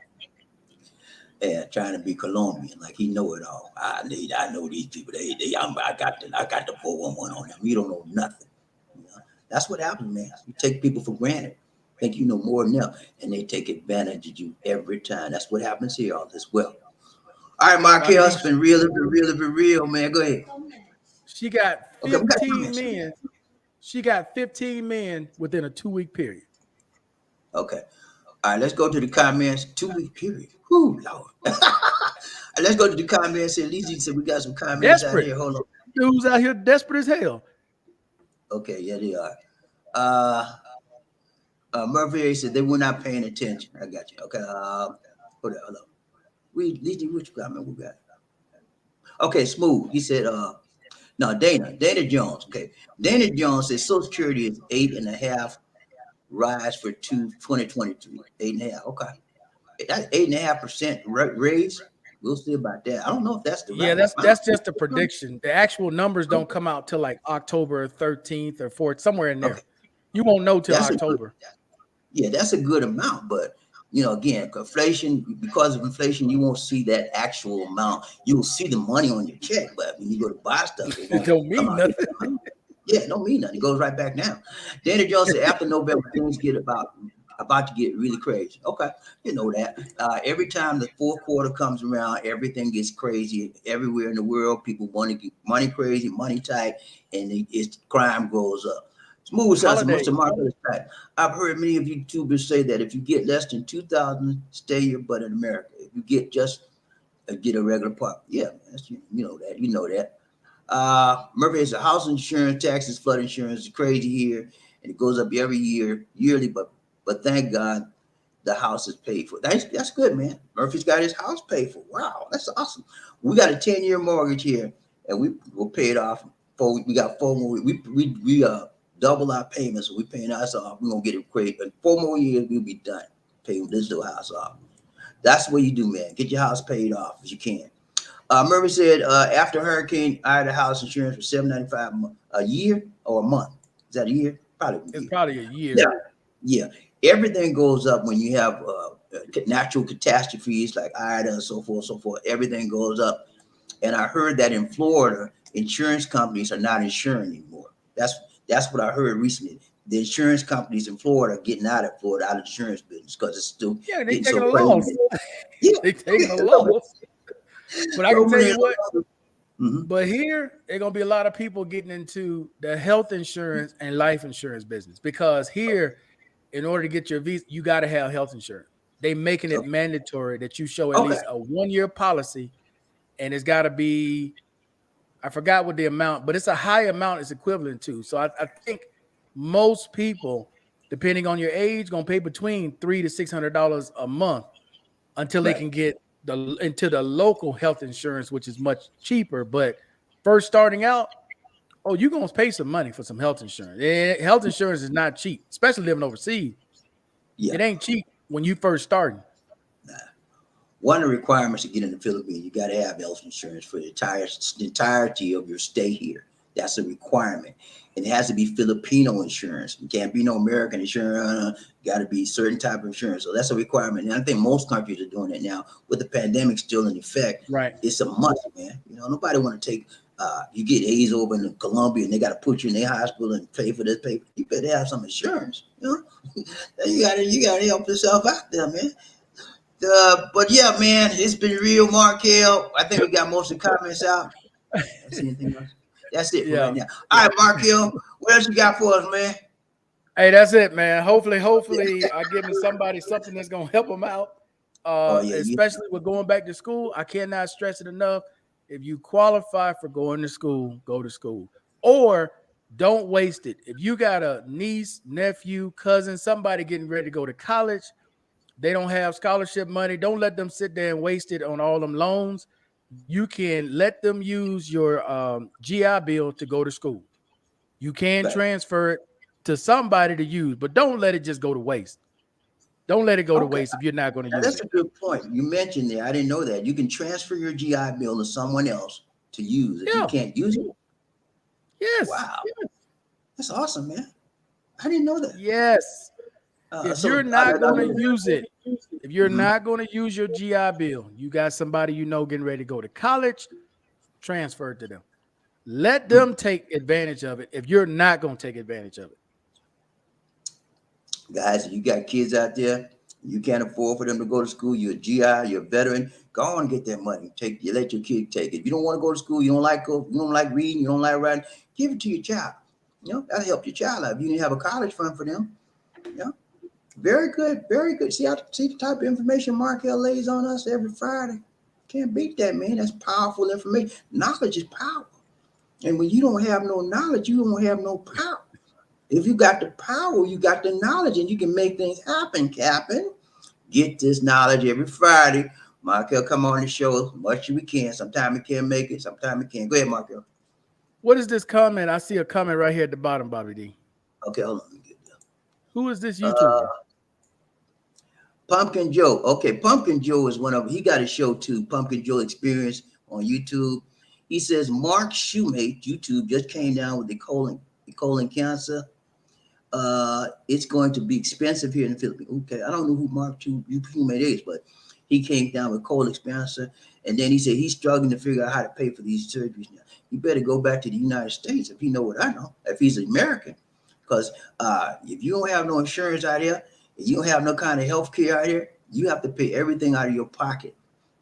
and trying to be Colombian, like he know it all. I know these people. I got the 411 on them. You don't know nothing. You know? That's what happens, man. You take people for granted, think you know more than them, and they take advantage of you every time. That's what happens here all this well. All right, Bobby Markell, D, it's been real, it's been real, it's been real, man. Go ahead. she got Okay, we got 15 comments. men. She got 15 men within a 2-week period. Okay. All right, let's go to the comments. 2-week period. Whoo, Lord. Let's go to the comments. At least you said we got some comments out Desperate. here. Hold on. Dudes out here desperate as hell. Okay, yeah, they are. Uh, Murphy said they were not paying attention. I got you. Okay. Hold on. Which comment we got? Okay, Smooth. He said, no, Dana Jones. Okay. Dana Jones says Social Security is 8.5 rise for 2023. 8.5. Okay. That's 8.5% raise. We'll see about that. I don't know if that's the Yeah, right that's amount. just a prediction. The actual numbers don't come out till like October 13th or 4th, somewhere in there. Okay. You won't know till That's October. that's a good amount, but again, inflation, because of inflation, you won't see that actual amount. You will see the money on your check, but when you go to buy stuff, it It won't don't come mean out. nothing. Yeah, it don't mean nothing. It goes right back down. Danny Jones said after November, things get about to get really crazy. Okay, you know that. Every time the fourth quarter comes around, everything gets crazy everywhere in the world. People want to get money crazy, money tight, and it's crime goes up. Smooth says, Holiday. Mr. Markell is tight. I've heard many of YouTubers say that if you get less than 2,000, stay your butt in America. If you get just get a regular part, yeah, you know that. You know that. Murphy has a house insurance, taxes, flood insurance is crazy here, and it goes up every year, yearly. But thank God the house is paid for. That's good, man. Murphy's got his house paid for. Wow, that's awesome. We got a 10-year mortgage here, and we will pay it off. We got 4 more. We double our payments, so we paying us off. We're gonna get it great. In 4 more years, we'll be done paying this little house off. That's what you do, man. Get your house paid off as you can. Murphy said after hurricane, I had a house insurance for $795 a year or a month. Is that a year? Probably a It's year. probably a year. Yeah. Everything goes up when you have natural catastrophes like Ida and so forth. Everything goes up. And I heard that in Florida, insurance companies are not insuring anymore. That's what I heard recently. The insurance companies in Florida are getting out of Florida, out of insurance business because it's still Yeah, they getting taking so a loss. crazy. Yeah. They taking a loss. But I So can tell many. you what, Mhm. but here there gonna be a lot of people getting into the health insurance and life insurance business because here, in order to get your visa, you got to have health insurance. They making it mandatory that you show at Okay. least a 1-year policy, and it's got to be, I forgot what the amount, but it's a high amount it's equivalent to. So I think most people, depending on your age, gonna pay between $300 to $600 a month until they Right. can get into the local health insurance, which is much cheaper. But first starting out, you're gonna pay some money for some health insurance. And health insurance is not cheap, especially living overseas. Yeah. It ain't cheap when you first starting. One of the requirements to get in the Philippines, you got to have health insurance for the entirety of your stay here. That's a requirement. And it has to be Filipino insurance. It can't be no American insurance. Got to be certain type of insurance. So that's a requirement. And I think most countries are doing it now. With the pandemic still in effect, Right. it's a must, man. Nobody want to take, you get AIDS over in Colombia and they got to put you in their hospital and pay for this paper. You better have some insurance. You gotta help yourself out there, man. But yeah, man, it's been real, Markell. I think we got most of the comments out. That's anything else? That's it for Yeah. right now. All right, Markell, what else you got for us, man? Hey, that's it, man. Hopefully, I giving somebody something that's gonna help them out. Oh yeah, Especially with going back to school. I cannot stress it enough. If you qualify for going to school, go to school. Or don't waste it. If you got a niece, nephew, cousin, somebody getting ready to go to college, they don't have scholarship money. Don't let them sit there and waste it on all them loans. You can let them use your GI Bill to go to school. You can right. transfer it to somebody to use, but don't let it just go to waste. Don't let it go to Okay, waste if you're not going to now, use that's it. a good point. You mentioned there. I didn't know that. You can transfer your GI Bill to someone else to use if you Yeah. can't use it. Yes. Wow, that's awesome, man. I didn't know that. Yes. If you're not going to use it, if you're not going to use your GI Bill, you got somebody you know getting ready to go to college, transfer it to them. Let them take advantage of it if you're not going to take advantage of it. Guys, if you got kids out there, you can't afford for them to go to school, you're a GI, you're a veteran, go on and get that money. Let your kid take it. If you don't want to go to school, you don't like reading, you don't like writing, give it to your child. That'll help your child out. If you didn't have a college fund for them. Very good, very good. See the type of information Markell lays on us every Friday. Can't beat that, man. That's powerful information. Knowledge is power. And when you don't have no knowledge, you don't have no power. If you got the power, you got the knowledge, and you can make things happen, Captain. Get this knowledge every Friday. Markell, come on the show as much as we can. Sometimes we can't make it, sometimes we can. Go ahead, Markell. What is this comment? I see a comment right here at the bottom, BobbieD. Okay, hold on. Who is this YouTuber? Pumpkin Joe. Okay, Pumpkin Joe is one of them. He got a show too, Pumpkin Joe Experience on YouTube. He says Mark Shoemate, YouTube, just came down with the colon cancer. It's going to be expensive here in the Philippines. Okay, I don't know who Mark Shoemate is, but he came down with colon cancer. And then he said he's struggling to figure out how to pay for these surgeries now. You better go back to the United States if you know what I know, if he's an American. Because if you don't have no insurance out here, if you don't have no kind of health care out here, you have to pay everything out of your pocket.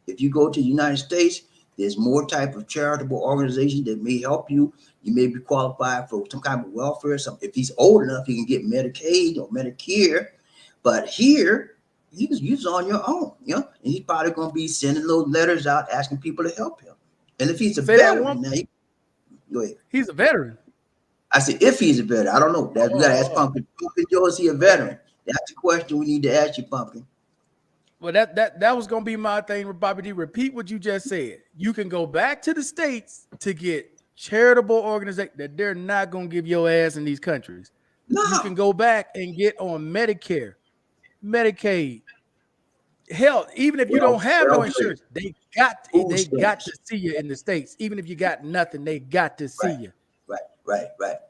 If you go to the United States, there's more type of charitable organization that may help you. You may be qualified for some kind of welfare. If he's old enough, he can get Medicaid or Medicare. But here, you're on your own, and he's probably going to be sending those letters out asking people to help him. And if he's a veteran, now go ahead. He's a veteran. I said, if he's a veteran, I don't know. We got to ask Pumpkin. Pumpkin Joe, is he a veteran? That's the question we need to ask you, Pumpkin. Well, that was going to be my thing with BobbieD. Repeat what you just said. You can go back to the States to get charitable organizations that they're not going to give your ass in these countries. No. You can go back and get on Medicare, Medicaid, hell, even if you don't have no insurance, they got to see you in the States. Even if you got nothing, they got to see you. Right. But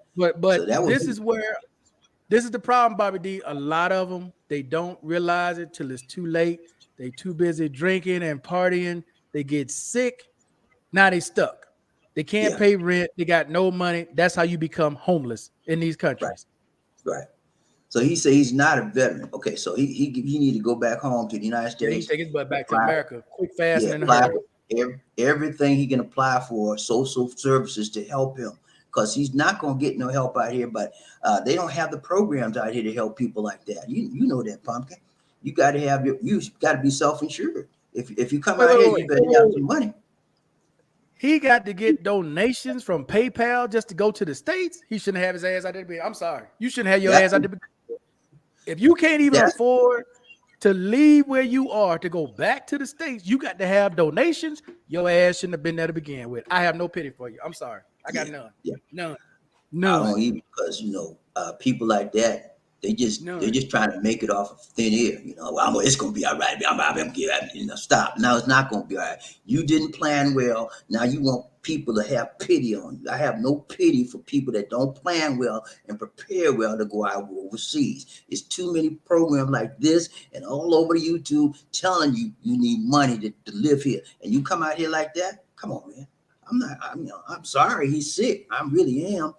this is the problem, BobbieD. A lot of them, they don't realize it till it's too late. They too busy drinking and partying. They get sick. Now they stuck. They can't pay rent. They got no money. That's how you become homeless in these countries. Right. So he said he's not a veteran. Okay, so he need to go back home to the United States. He take his butt back to America, quick, fast, and in a hurry. Everything he can apply for social services to help him, because he's not going to get no help out here. But they don't have the programs out here to help people like that. You know that, Pumpkin. You got to be self-insured. If you come out here, you better have some money. He got to get donations from PayPal just to go to the States. He shouldn't have his ass out there. I'm sorry. You shouldn't have your ass out there. If you can't even afford to leave where you are to go back to the States, you got to have donations. Your ass shouldn't have been there to begin with. I have no pity for you. I'm sorry. I got none. None. I don't even, because people like that, they're just trying to make it off of thin air. It's gonna be all right. Stop. Now it's not gonna be all right. You didn't plan well. Now you want people to have pity on you. I have no pity for people that don't plan well and prepare well to go out overseas. It's too many programs like this and all over YouTube telling you need money to live here, and you come out here like that. Come on, man. I'm sorry he's sick. I really am,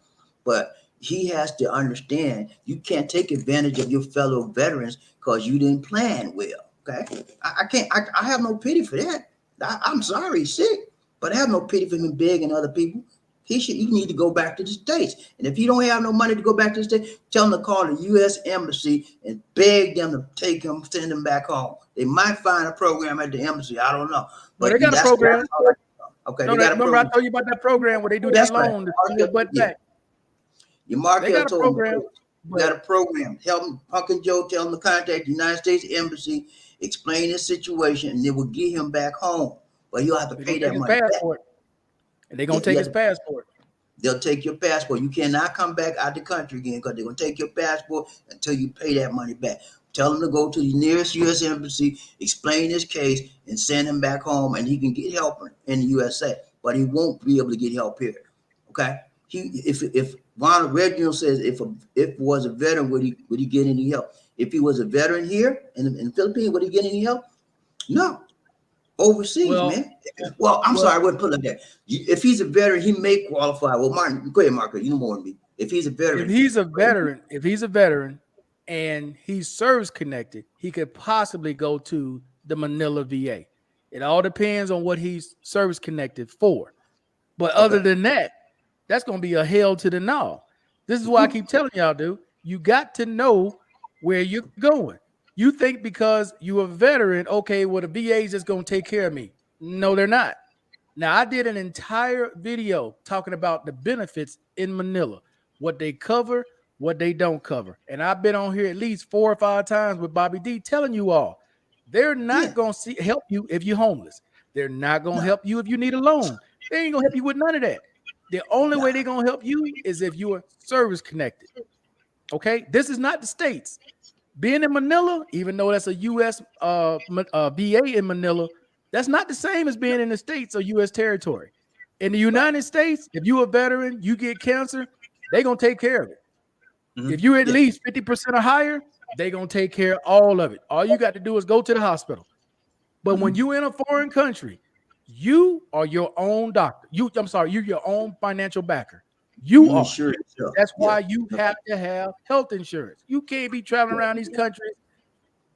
but he has to understand you can't take advantage of your fellow veterans because you didn't plan well. Okay, I have no pity for that. I'm sorry he's sick, but I have no pity for him begging other people. You need to go back to the States. And if you don't have no money to go back to the States, tell them to call the U.S. Embassy and beg them to take him, send him back home. They might find a program at the embassy. I don't know. But they got a program. Okay, remember I told you about that program where they do that loan to send your butt back. Your Markell told me you got a program. Help him, Pumpkin Joe, tell him to contact the United States Embassy, explain his situation, and they will get him back home. But you'll have to pay that money back. And they're going to take his passport. They'll take your passport. You cannot come back out the country again because they're going to take your passport until you pay that money back. Tell him to go to the nearest U.S. Embassy, explain his case, and send him back home, and he can get help in the USA. But he won't be able to get help here. Okay? If Ronald Reginald says if was a veteran, would he get any help? If he was a veteran here in the Philippines, would he get any help? No. Overseas, man. Well, I'm sorry, I wouldn't put it like that. If he's a veteran, he may qualify. Well, Martin, go ahead, Marco. You know more than me. If he's a veteran, if he's a veteran and he's service connected, he could possibly go to the Manila VA. It all depends on what he's service connected for. But other than that, that's going to be a hell to the no. This is why I keep telling y'all, dude, you got to know where you're going. You think because you're a veteran, okay, well, the VA is just going to take care of me. No, they're not. Now, I did an entire video talking about the benefits in Manila, what they cover, what they don't cover. And I've been on here at least 4 or 5 times with BobbieD telling you all, they're not going to help you if you're homeless. They're not going to help you if you need a loan. They ain't going to help you with none of that. The only way they're going to help you is if you are service connected. Okay? This is not the States. Being in Manila, even though that's a U.S. VA in Manila, that's not the same as being in the States or U.S. territory. In the United States, if you're a veteran, you get cancer, they're going to take care of it. If you're at least 50% or higher, they're going to take care of all of it. All you got to do is go to the hospital. But when you're in a foreign country, you are your own doctor. You're your own financial backer. You are. That's why you have to have health insurance. You can't be traveling around these countries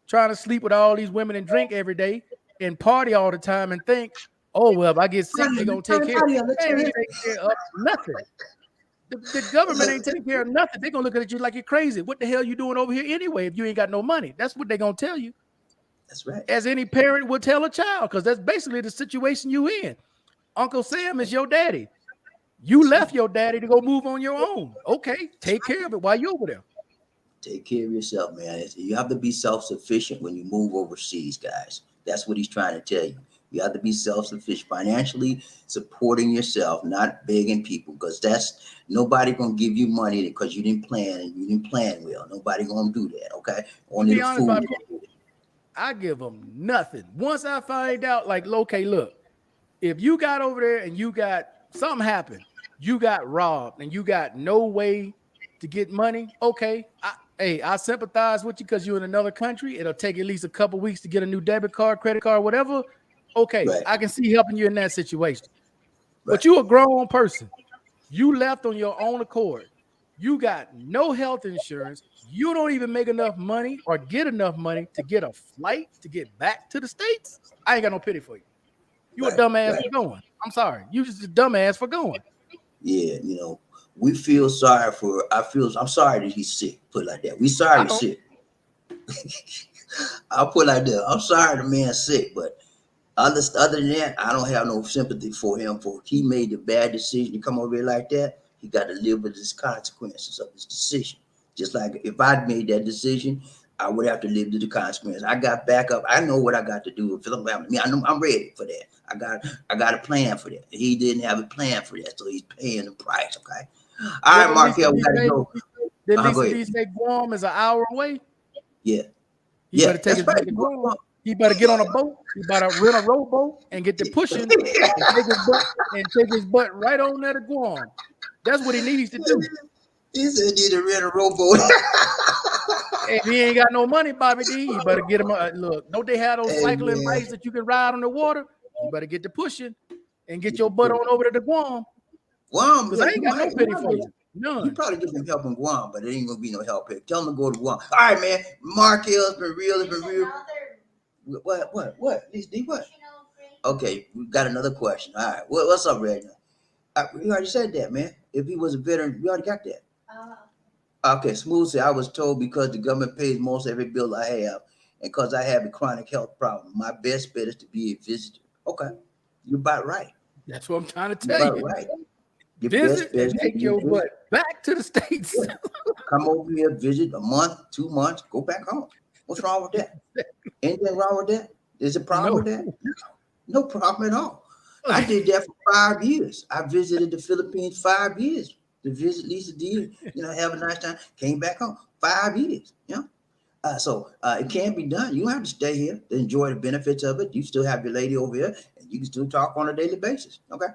trying to sleep with all these women and drink every day and party all the time and think, oh, well, if I get sick, they're going to take care of it. They ain't take care of nothing. The government ain't taking care of nothing. They're going to look at you like you're crazy. What the hell you doing over here anyway if you ain't got no money? That's what they're going to tell you. That's right. As any parent would tell a child, because that's basically the situation you in. Uncle Sam is your daddy. You left your daddy to go move on your own. Okay, take care of it while you're over there. Take care of yourself, man. You have to be self-sufficient when you move overseas, guys. That's what he's trying to tell you. You have to be self-sufficient, financially supporting yourself, not begging people, because that's nobody gonna give you money because you didn't plan and you didn't plan well. Nobody gonna do that, okay? Only the food. I give them nothing. Once I find out, like, okay, look, if you got over there and you got something happened, you got robbed and you got no way to get money, okay, I sympathize with you because you're in another country. It'll take at least a couple weeks to get a new debit card, credit card, whatever. Okay, right. I can see helping you in that situation. Right. But you're a grown person. You left on your own accord. You got no health insurance. You don't even make enough money or get enough money to get a flight to get back to the States. I ain't got no pity for you. You a dumbass for going. I'm sorry. You just a dumbass for going. Yeah, you know, we feel sorry for. I'm sorry that he's sick. Put it like that. We sorry he's sick. I'll put it like that. I'm sorry the man's sick, but other than that, I don't have no sympathy for him. For he made the bad decision to come over here like that. He got to live with his consequences of his decision. Just like if I'd made that decision, I would have to live with the consequences. I got backup. I know what I got to do with Philip family. I know I'm ready for that. I got a plan for that. He didn't have a plan for that, so he's paying the price. Okay. All right, Markell, we gotta go. Did LisaD say Guam is an hour away? Yeah. He better take his back to Guam. He better get on a boat. He better rent a rowboat and get to pushing and take his butt right on there to Guam. That's what he needs to do. He said he need to rent a rowboat. If he ain't got no money, BobbieD, you better get him a look. Don't they have those cycling bikes that you can ride on the water? You better get to pushing and get your butt on over to the Guam. Guam, because I ain't got no pity for you. None. You probably get some help in Guam, but it ain't gonna be no help here. Tell him to go to Guam. All right, man. Markell's been real. It's been real. What? LisaD, what? Okay, we got another question. All right, what's up, Red? We already said that, man. If he was a veteran, we already got that. Okay, Smooth said, I was told because the government pays most every bill I have, and because I have a chronic health problem, my best bet is to be a visitor. Okay, you're about right. That's what I'm trying to tell you. Right. Visit and take your butt back to the States. Come over here, visit a month, 2 months, go back home. What's wrong with that? Anything wrong with that? Is a problem with that? No problem at all. I did that for 5 years. I visited the Philippines 5 years to visit LisaD, have a nice time. Came back home 5 years, So it can be done. You don't have to stay here to enjoy the benefits of it. You still have your lady over here, and you can still talk on a daily basis. Okay.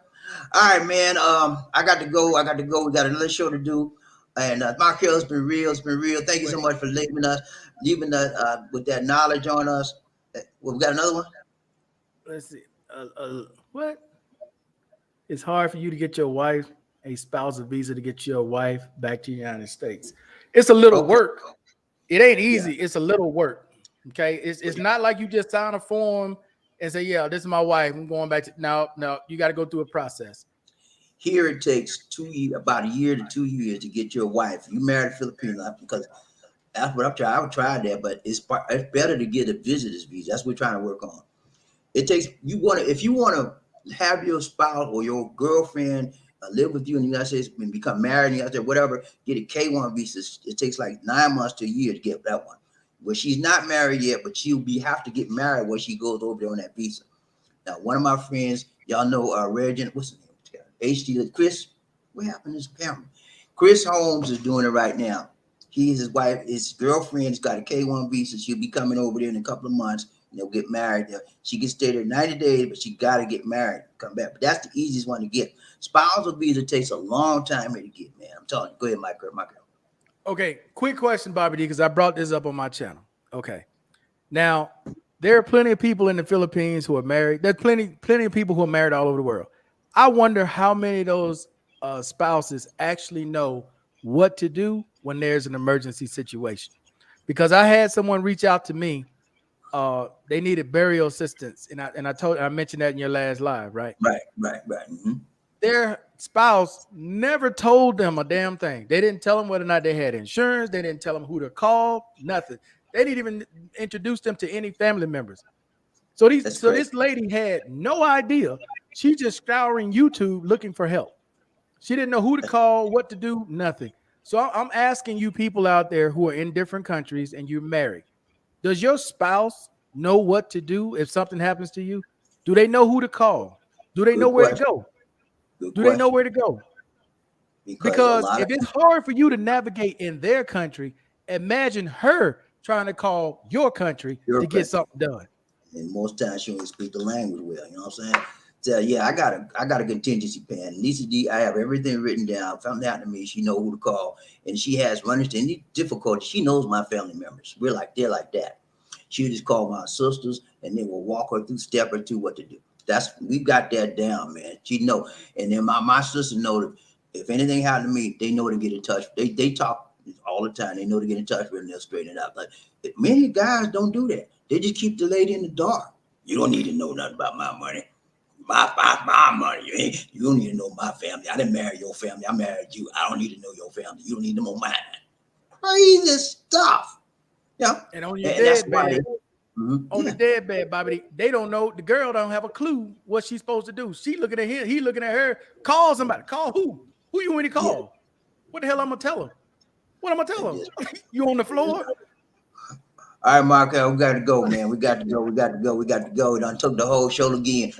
All right, man. I got to go. We got another show to do. And Markell, it's been real. It's been real. Thank you so Wait, much for leaving that with that knowledge on us. Well, we got another one. let's see. What? It's hard for you to get your wife a spousal visa to get your wife back to the United States. It's a little Okay. work. It ain't Yeah. easy. It's a little work. Okay. It's not like you just sign a form and say, yeah, this is my wife. I'm going back to now. No, you got to go through a process. Here it takes 2 years, about a year to 2 years to get your wife. You married a Filipino because that's what I'm trying. I would try that, but it's better to get a visitor's visa. That's what we're trying to work on. It takes if you want to have your spouse or your girlfriend live with you in the United States and become married in the United States, whatever, get a K-1 visa. It takes like 9 months to a year to get that one. Well, she's not married yet, but have to get married when she goes over there on that visa. Now, one of my friends, y'all know Regent, what's his name? HD Chris. What happened to his camera? Chris Holmes is doing it right now. His wife, his girlfriend's got a K-1 visa. She'll be coming over there in a couple of months. And they'll get married there. She can stay there 90 days, but she got to get married, come back. But that's the easiest one to get. Spousal visa takes a long time here to get, man. I'm telling you. Go ahead, Michael. Okay. Quick question, BobbieD, because I brought this up on my channel. Okay. Now, there are plenty of people in the Philippines who are married. There's plenty of people who are married all over the world. I wonder how many of those spouses actually know what to do when there's an emergency situation. Because I had someone reach out to me. They needed burial assistance, and I mentioned that in your last live, right? Right. Mm-hmm. Their spouse never told them a damn thing. They didn't tell them whether or not they had insurance. They didn't tell them who to call. Nothing. They didn't even introduce them to any family members. So That's crazy. this lady had no idea. She just scouring YouTube looking for help. She didn't know who to call, what to do, nothing. So I'm asking you people out there who are in different countries and you're married. Does your spouse know what to do if something happens to you? Do they know who to call? Do they know Good where to question. go? Good Do they know question. where to go? Because a Because lot of if it's hard for you to navigate in their country, imagine her trying to call your country to get bureaucrats, something done. and most times she don't speak the language well. You know what I'm saying? So yeah, I got a contingency plan. LisaD, I have everything written down. Found out to me, she know who to call, and she has run into any difficulty. She knows my family members. They're like that. She'll just call my sisters, and then we'll walk her through step or two what to do. We got that down, man. She know, and then my sister know that if anything happened to me, they know to get in touch. They talk all the time. They know to get in touch with them. They'll straighten it out. Like many guys don't do that. They just keep the lady in the dark. You don't need to know nothing about my money. My money. You don't need to know my family. I didn't marry your family. I married you. I don't need to know your family. You don't need to know mine. Crazy stuff. Yeah. And on your And that's why deathbed, on the yeah. deathbed, Bobby, they don't know. The girl don't have a clue what she's supposed to do. She looking at him, he looking at her. Call somebody. Call who? Who you want to Yeah. call? What the hell I'm gonna tell him? What I'm gonna tell It him? is. You on the floor? All right, Markell, we got to go, man. We got to go. We got to go. We got to go. We done took the whole show again.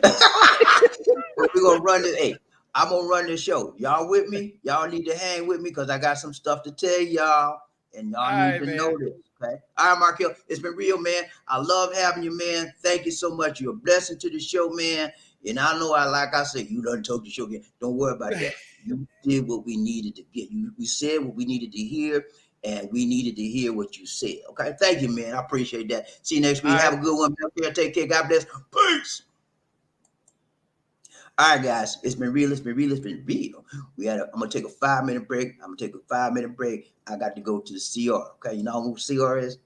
We're gonna run this. Hey, I'm gonna run this show. Y'all with me? Y'all need to hang with me because I got some stuff to tell y'all, and All y'all need right, to man. know this. Okay. All right, Markell. It's been real, man. I love having you, man. Thank you so much. You're a blessing to the show, man. And I know like I said, you done took the show again. Don't worry about that. You did what we needed to get. We said what we needed to hear, and we needed to hear what you said. Okay. Thank you, man. I appreciate that. See you next All week. Have right. a good one. Take care. God bless. Peace. All right, guys, it's been real. It's been real. It's been real. I'm gonna take a 5 minute break. I'm gonna take a 5 minute break. I got to go to the CR. Okay, you know what CR is?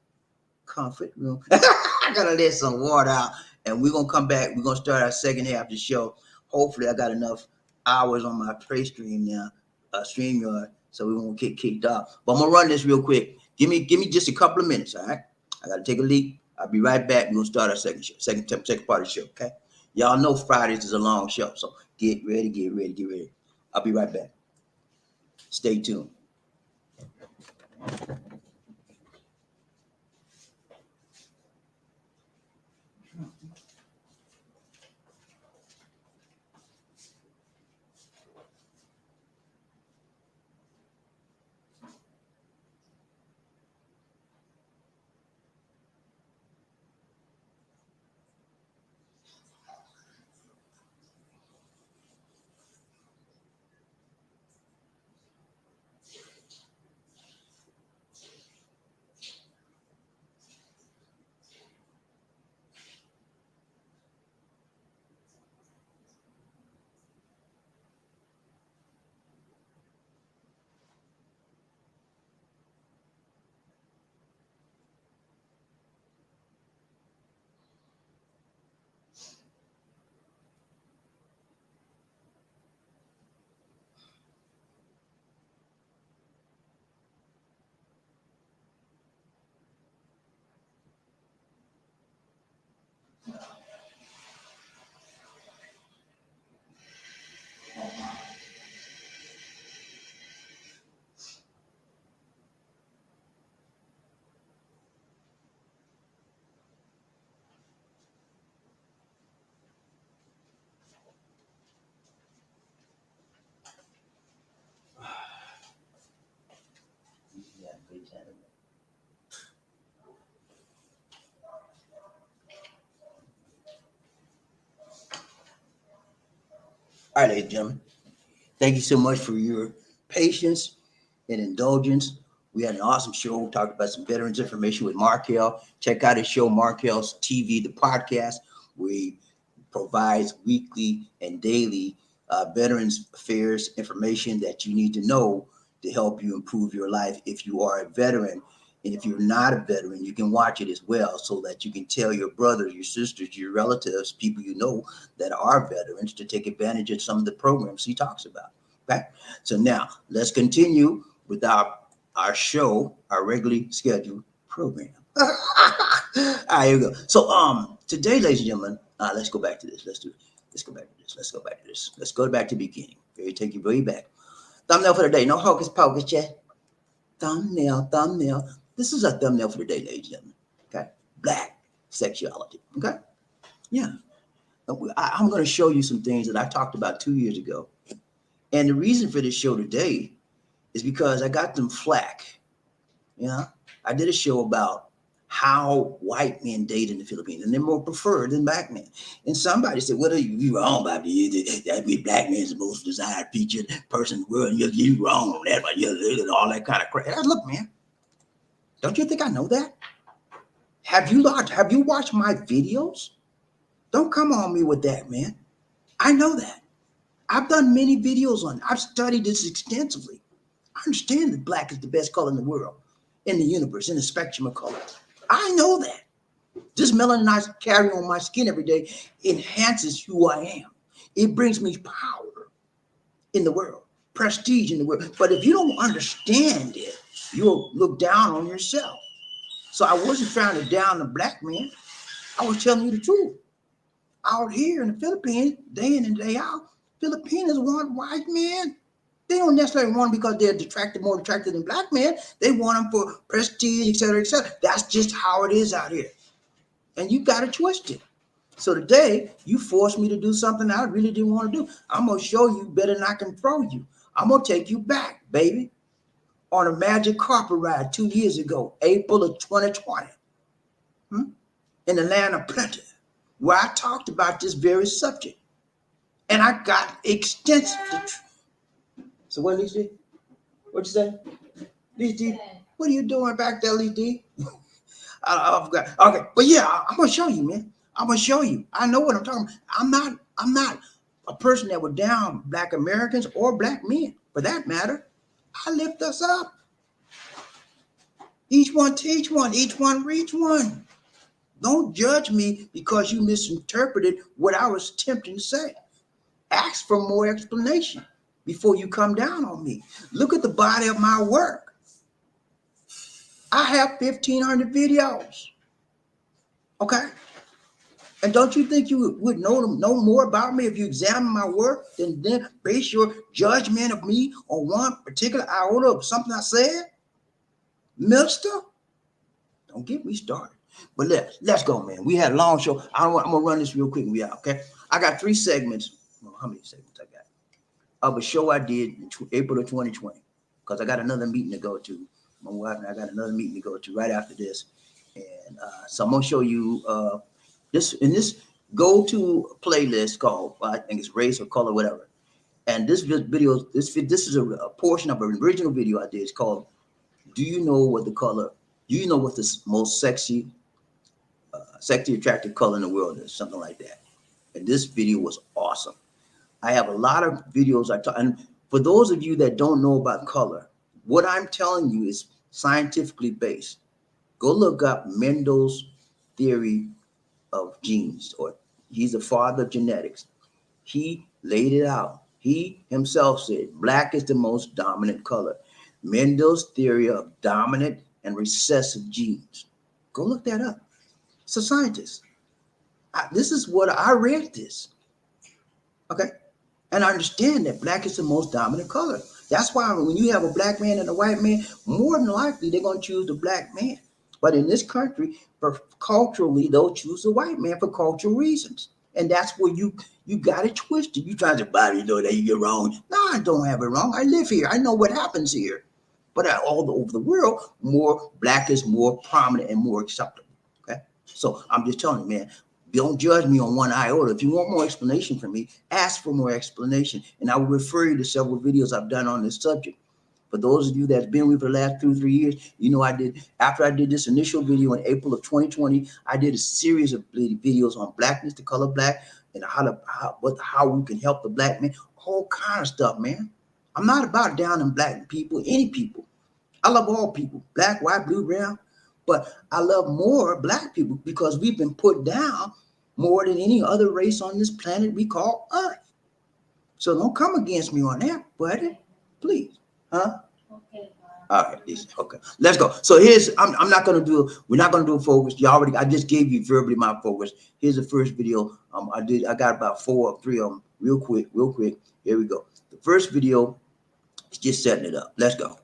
Comfort room. I gotta let some water out, and we're gonna come back. We're gonna start our second half of the show. Hopefully, I got enough hours on my play stream now, StreamYard, so we won't get kicked off. But I'm gonna run this real quick. Give me just a couple of minutes. All right, I gotta take a leak. I'll be right back. We're gonna start our second show, second part of the show. Okay. Y'all know Fridays is a long show, so get ready, get ready, get ready. I'll be right back. Stay tuned. All right, ladies and gentlemen, thank you so much for your patience and indulgence. We had an awesome show. We talked about some veterans information with Markell. Check out his show, Markell's TV, the podcast. We provides weekly and daily veterans affairs information that you need to know to help you improve your life if you are a veteran. And if you're not a veteran, you can watch it as well so that you can tell your brothers, your sisters, your relatives, people you know that are veterans to take advantage of some of the programs he talks about. Okay. So now let's continue with our show, our regularly scheduled program. All right, here we go. So today, ladies and gentlemen, let's go back to this. Let's go back to this. Let's go back to the beginning. Okay, take you way back. Thumbnail for the day. No hocus pocus, chat. Thumbnail. This is a thumbnail for the day, ladies and gentlemen. Okay. Black sexuality. Okay. Yeah. I'm going to show you some things that I talked about 2 years ago. And the reason for this show today is because I got them flack. Yeah. I did a show about how white men date in the Philippines, and they're more preferred than black men. And somebody said, "What are you wrong about that? Black man is the most desired featured person in the world. You're wrong on that, but you're all that kind of crap." And look, man, don't you think I know that? Have you watched my videos? Don't come on me with that, man. I know that. I've done many videos on it. I've studied this extensively. I understand that black is the best color in the world, in the universe, in the spectrum of colors. I know that. This melanin I carry on my skin every day enhances who I am. It brings me power in the world, prestige in the world. But if you don't understand it, you'll look down on yourself. So I wasn't trying to down the black man. I was telling you the truth. Out here in the Philippines, day in and day out, Filipinos want white men. They don't necessarily want them because they're more attractive than black men. They want them for prestige, et cetera, et cetera. That's just how it is out here. And you got to twist it. So today, you forced me to do something I really didn't want to do. I'm going to show you better than I can throw you. I'm going to take you back, baby, on a magic carpet ride 2 years ago, April of 2020, in the land of plenty, where I talked about this very subject. And I got extensive. So what, LisaD? What'd you say? LisaD, what are you doing back there, LisaD? I forgot. Okay, but yeah, I'm gonna show you, man. I'm gonna show you. I know what I'm talking about. I'm not a person that would down black Americans or black men, for that matter. I lift us up. Each one teach one, each one reach one. Don't judge me because you misinterpreted what I was attempting to say. Ask for more explanation before you come down on me. Look at the body of my work. I have 1,500 videos. Okay? And don't you think you would know more about me if you examine my work and then base your judgment of me on one particular iota of something I said? Mister, don't get me started. But let's go, man. We had a long show. I'm gonna run this real quick and we out, okay? I got 3 segments. Well, how many segments I got? Of a show I did in April of 2020, because I got another meeting to go to. My wife and I got another meeting to go to right after this. And so I'm gonna show you this in this go-to playlist called, I think it's race or color, whatever. And this video, this is a portion of an original video I did. It's called "Do You Know What the Color? Do you know what the most sexy attractive color in the world is?" Something like that. And this video was awesome. I have a lot of videos and for those of you that don't know about color, what I'm telling you is scientifically based. Go look up Mendel's theory of genes, or he's the father of genetics. He laid it out. He himself said black is the most dominant color. Mendel's theory of dominant and recessive genes. Go look that up. It's a scientist. This is what I read this. Okay. And I understand that black is the most dominant color. That's why when you have a black man and a white man, more than likely they're going to choose the black man. But in this country, culturally, they'll choose the white man for cultural reasons. And that's where you got it twisted. You trying to, Bobby, you know that you get wrong. No, I don't have it wrong. I live here. I know what happens here. But all over the world, more black is more prominent and more acceptable. Okay, so I'm just telling you, man. Don't judge me on one iota. If you want more explanation from me, ask for more explanation, and I will refer you to several videos I've done on this subject. For those of you that's been with me for the last 2 or 3 years, you know after I did this initial video in April of 2020, I did a series of videos on blackness, the color black, and how we can help the black man, all kind of stuff, man. I'm not about down in black people, any people. I love all people, black, white, blue, brown, but I love more black people because we've been put down more than any other race on this planet we call Earth. So don't come against me on that, buddy, please. Huh? Okay. All right, okay. Let's go. So I'm not gonna do. We're not gonna do a focus. I just gave you verbally my focus. Here's the first video. I got about 4 or 3 of them real quick. Here we go. The first video is just setting it up. Let's go.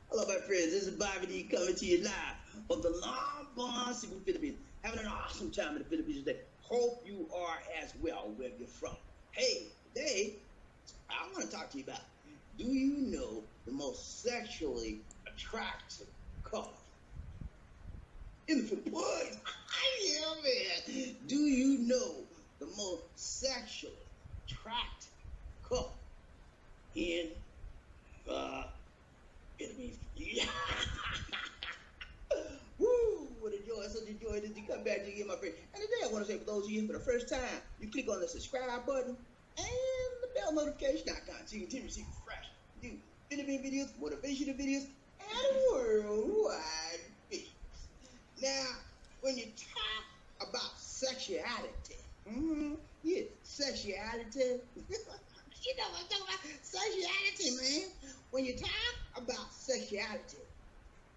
Hello, my friends. This is BobbieD coming to you live from the Long City, Philippines. Having an awesome time in the Philippines today. Hope you are as well where you're from. Hey, today I want to talk to you about, do you know the most sexually attractive color in the Philippines? Yeah, man. Do you know the most sexually attractive color in the Philippines? Yeah. Woo, what a joy, such a joy to come back to you, my friend. And today I want to say, for those of you for the first time, you click on the subscribe button and the bell notification icon so you can receive fresh new Philippine videos, motivational videos, and worldwide videos. Now, when you talk about sexuality, yeah, sexuality, you know what I'm talking about? Sexuality, man. When you talk about sexuality,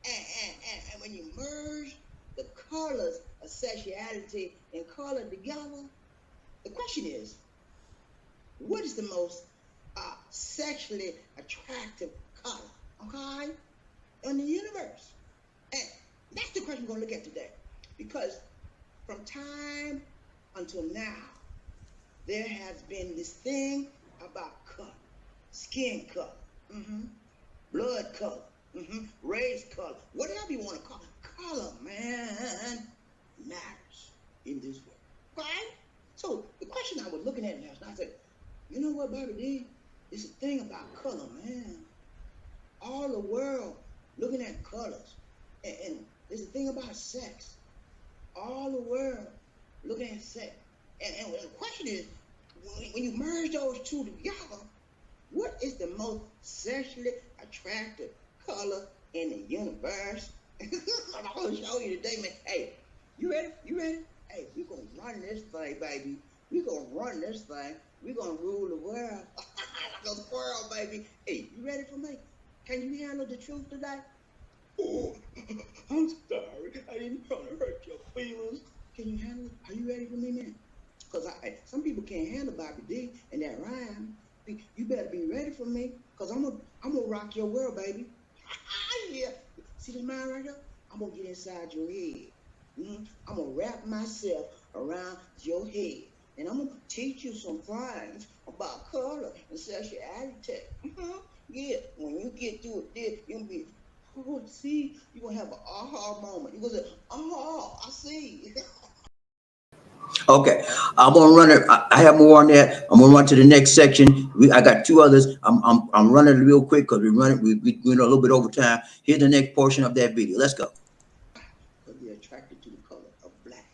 and when you merge the colors of sexuality and color together, the question is, what is the most sexually attractive color, okay, in the universe? And that's the question we're going to look at today. Because from time until now, there has been this thing about color, skin color, blood color, race color, whatever you want to call it. Color, man, matters in this world, right? So the question I was looking at last night, I said, you know what, BobbieD? It's a thing about color, man. All the world looking at colors. And there's a thing about sex. All the world looking at sex. And the question is, when you merge those two together, what is the most sexually attractive color in the universe? I'm gonna show you today, man. Hey, you ready? You ready? Hey, we're gonna run this thing, baby. We're gonna run this thing. We're gonna rule the world. Like a squirrel, baby. Hey, you ready for me? Can you handle the truth today? Oh, I'm sorry. I didn't want to hurt your feelings. Can you handle it? Are you ready for me, man? Because some people can't handle BobbieD and that rhyme. You better be ready for me, because I'm gonna rock your world, baby. Yeah. See this mind right here? I'm gonna get inside your head. I'm gonna wrap myself around your head. And I'm gonna teach you some things about color and sexuality. Yeah, when you get through it, you're gonna be, oh, see, you're gonna have an aha moment. You're gonna say, oh, I see. Okay, I'm gonna run it. I have more on that. I'm gonna run to the next section. I got 2 others. I'm running it real quick because we went a little bit over time. Here's the next portion of that video. Let's go. Because they're attracted to the color of black,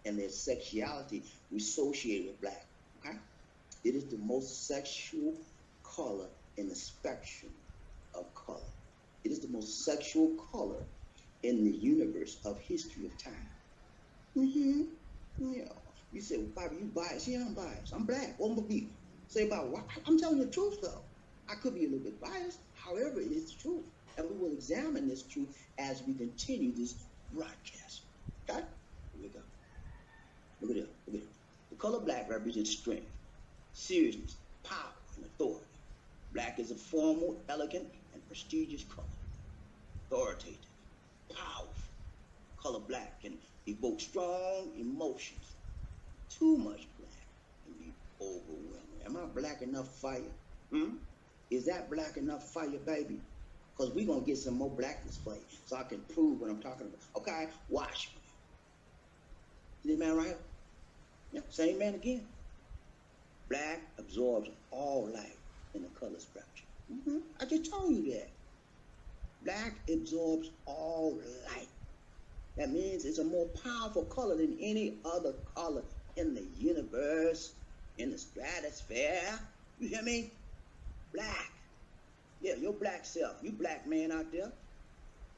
and their sexuality associated with black. Okay, it is the most sexual color in the spectrum of color. It is the most sexual color in the universe of history of time. Yeah. You say, well, Bobby, you biased. Yeah, I'm biased. I'm black. What would be say about why? I'm telling you the truth, though. I could be a little bit biased. However, it is the truth. and we will examine this truth as we continue this broadcast. Okay? Here we go. Look at it. Look at it. The color black represents strength, seriousness, power, and authority. Black is a formal, elegant, and prestigious color. Authoritative, powerful. Color black can evoke strong emotions. Too much black can be overwhelming. Am I black enough for you? Is that black enough for you, baby? Because we're going to get some more blackness for you so I can prove what I'm talking about. Okay? Watch me. This man right here? Yeah, same man again. Black absorbs all light in the color spectrum. I just told you that. Black absorbs all light. That means it's a more powerful color than any other color in the universe, in the stratosphere. You hear me? Black. Yeah, your black self. You black man out there.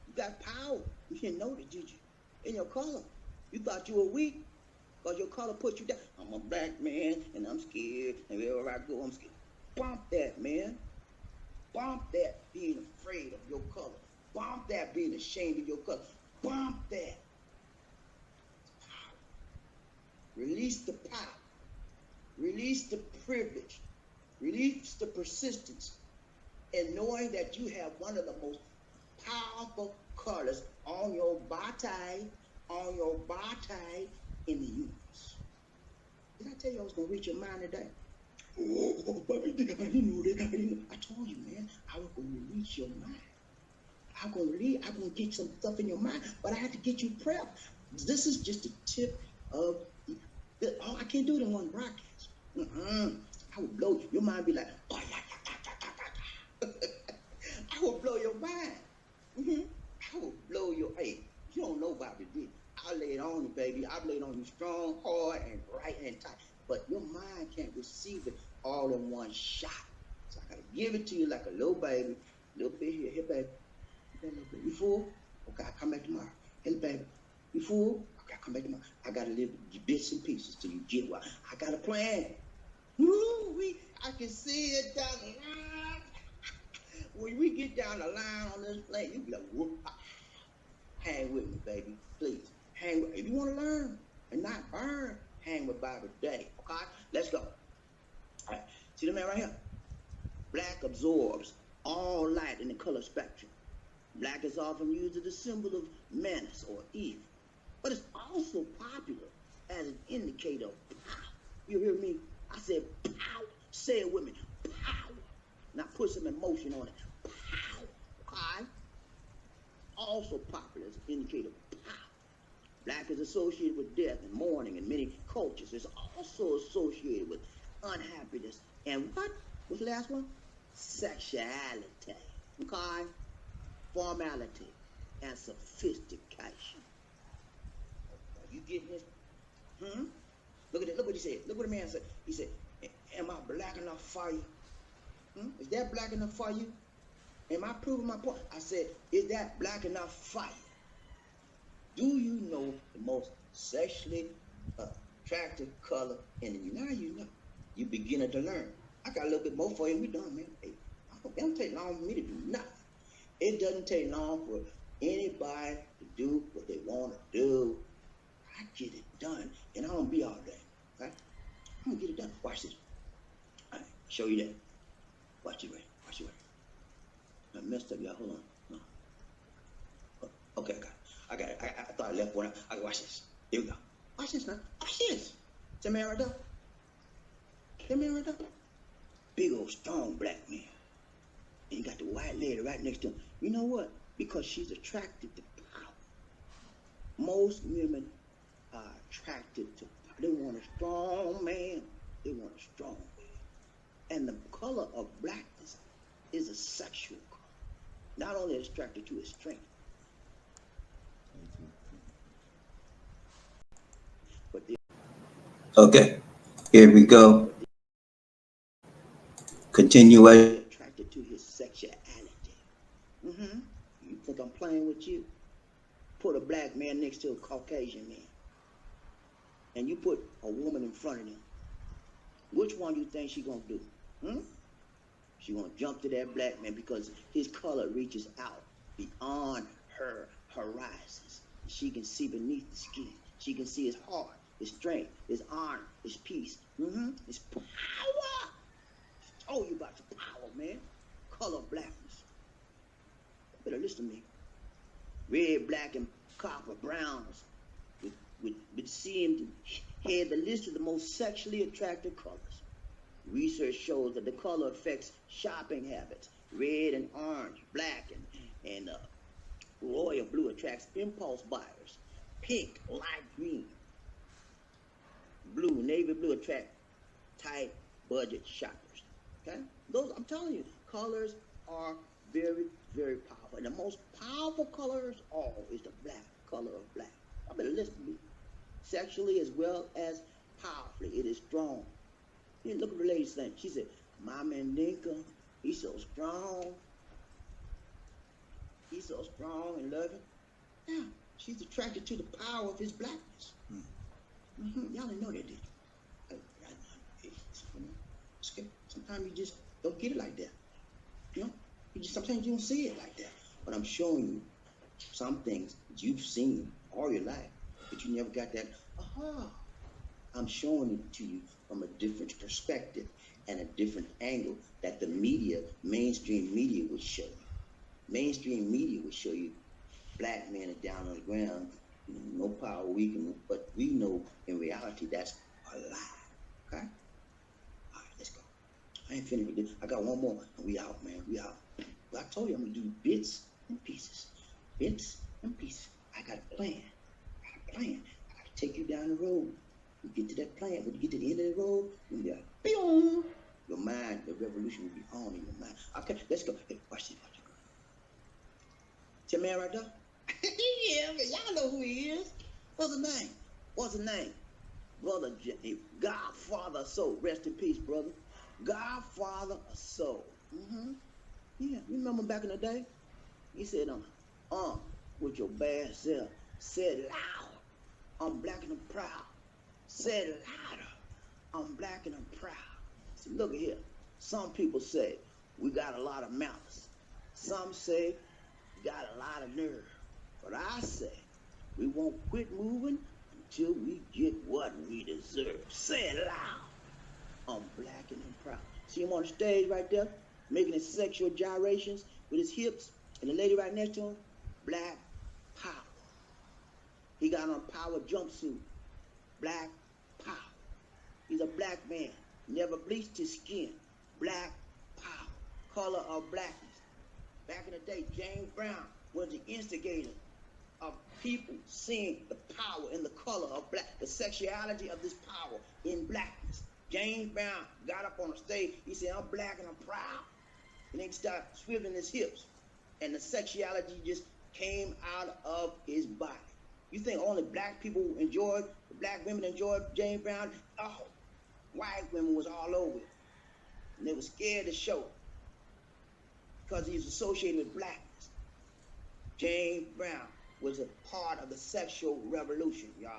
You got power. You didn't know that, did you? In your color. You thought you were weak because your color put you down. I'm a black man and I'm scared. And wherever I go, I'm scared. Bump that, man. Bump that being afraid of your color. Bump that being ashamed of your color. Bump that. Release the power. Release the privilege. Release the persistence. And knowing that you have one of the most powerful colors on your body, in the universe. Did I tell you I was going to reach your mind today? Oh, Bobby, I didn't know that. I told you, man, I was going to reach your mind. I'm going to get some stuff in your mind, but I had to get you prepped. This is just a tip of, I can't do it in one broadcast. I would blow your mind, be like, oh, yeah. I will blow your mind. I will blow your, hey, you don't know about it, did I lay it on you, baby. I lay it on you strong, hard, and right and tight. But your mind can't receive it all in one shot. So I got to give it to you like a little baby. Little bit here, baby. You fool? Okay, I'll come back tomorrow. Hey, baby. You fool? Okay, I'll come back tomorrow. I got to live bits and pieces till you get what. I got a plan. I can see it down the line. When we get down the line on this plane, you be like, whoop. Hang with me, baby. Please. Hang with me. If you want to learn and not burn, hang with BobbieD. Okay? Let's go. All right. See the man right here? Black absorbs all light in the color spectrum. Black is often used as a symbol of menace or evil, but it's also popular as an indicator of power. You hear me? I said power. Say it with me. Power. Now put some emotion on it. Power. Okay? Also popular as an indicator of power. Black is associated with death and mourning in many cultures. It's also associated with unhappiness and what? What's the last one? Sexuality. Okay? Formality and sophistication. Are you getting this? Look at it. Look what he said. Look what the man said. He said, am I black enough for you? Is that black enough for you? Am I proving my point? I said, is that black enough for you? Do you know the most sexually attractive color in the universe? Now you know. You're beginning to learn. I got a little bit more for you and we're done, man. Hey, it don't take long for me to do nothing. It doesn't take long for anybody to do what they want to do. I get it done, and I don't be all day, okay? I'm gonna get it done. Watch this. All right, show you that. Watch it right. Watch it right. I messed up, y'all. Hold on. No. Oh, okay, I got it. I thought I left one out. I got watch this. Here we go. Watch this now. Watch this. That man right there. That man right there. Big old strong black man. And you got the white lady right next to him. You know what? Because she's attracted to power. Most women are attracted to power. They want a strong man. They want a strong man. And the color of blackness is a sexual color. Not only attracted to its strength, but okay, here we go. Continuation. Attracted to his sexuality. You think I'm playing with you? Put a black man next to a Caucasian man, and you put a woman in front of them. Which one you think she gonna do? She gonna jump to that black man because his color reaches out beyond her horizons. She can see beneath the skin. She can see his heart, his strength, his honor, his peace, his power. I told you about your power, man. Color of blackness. You better listen to me. Red, black, and copper browns with seeing head the list of the most sexually attractive colors. Research shows that the color affects shopping habits. Red and orange, black and royal blue attracts impulse buyers. Pink, light green, blue, navy blue attract tight budget shoppers. Okay, those I'm telling you, colors are very, very powerful, and the most powerful colors all is the black color of black. I better listen to me. Sexually as well as powerfully, it is strong. Yeah, look at the lady's thing. She said, "My man Ninka, he's so strong. He's so strong and loving." Yeah, she's attracted to the power of his blackness. Y'all didn't know that, did you? It's okay. Sometimes you just don't get it like that. You know, sometimes you don't see it like that. But I'm showing you some things that you've seen all your life, but you never got that aha. I'm showing it to you from a different perspective and a different angle that the media, mainstream media, would show you. Mainstream media would show you black men are down on the ground, no power, but we know in reality that's a lie. Okay? All right, let's go. I ain't finished with this. I got one more, and we out, man. We out. But I told you I'm gonna do bits and pieces. Bits and pieces. I got a plan. I gotta take you down the road. You get to that plan, when you get to the end of the road, you'll be like, boom! Your mind, the revolution will be on in your mind. Okay, let's go. Hey, watch this. See a man right there? Yeah, man, y'all know who he is. What's his name? Brother Godfather of Soul. Rest in peace, brother. Godfather of Soul. Yeah, you remember back in the day? He said, with your bad self, said loud, I'm black and I'm proud. Said louder, I'm black and I'm proud. See, look at here. Some people say we got a lot of malice. Some say we got a lot of nerve. But I say we won't quit moving until we get what we deserve. Say it loud. I'm black and I'm proud. See him on the stage right there, making his sexual gyrations with his hips, and the lady right next to him, black power. He got on a power jumpsuit, black power. He's a black man, never bleached his skin, black power, color of blackness. Back in the day, James Brown was the instigator of people seeing the power in the color of black, the sexuality of this power in blackness. James Brown got up on the stage, he said, I'm black and I'm proud. And then he started swiveling his hips, and the sexuality just came out of his body. You think only black people enjoyed, black women enjoyed James Brown? Oh, white women was all over it. And they were scared to show it because he was associated with blackness. James Brown was a part of the sexual revolution, y'all.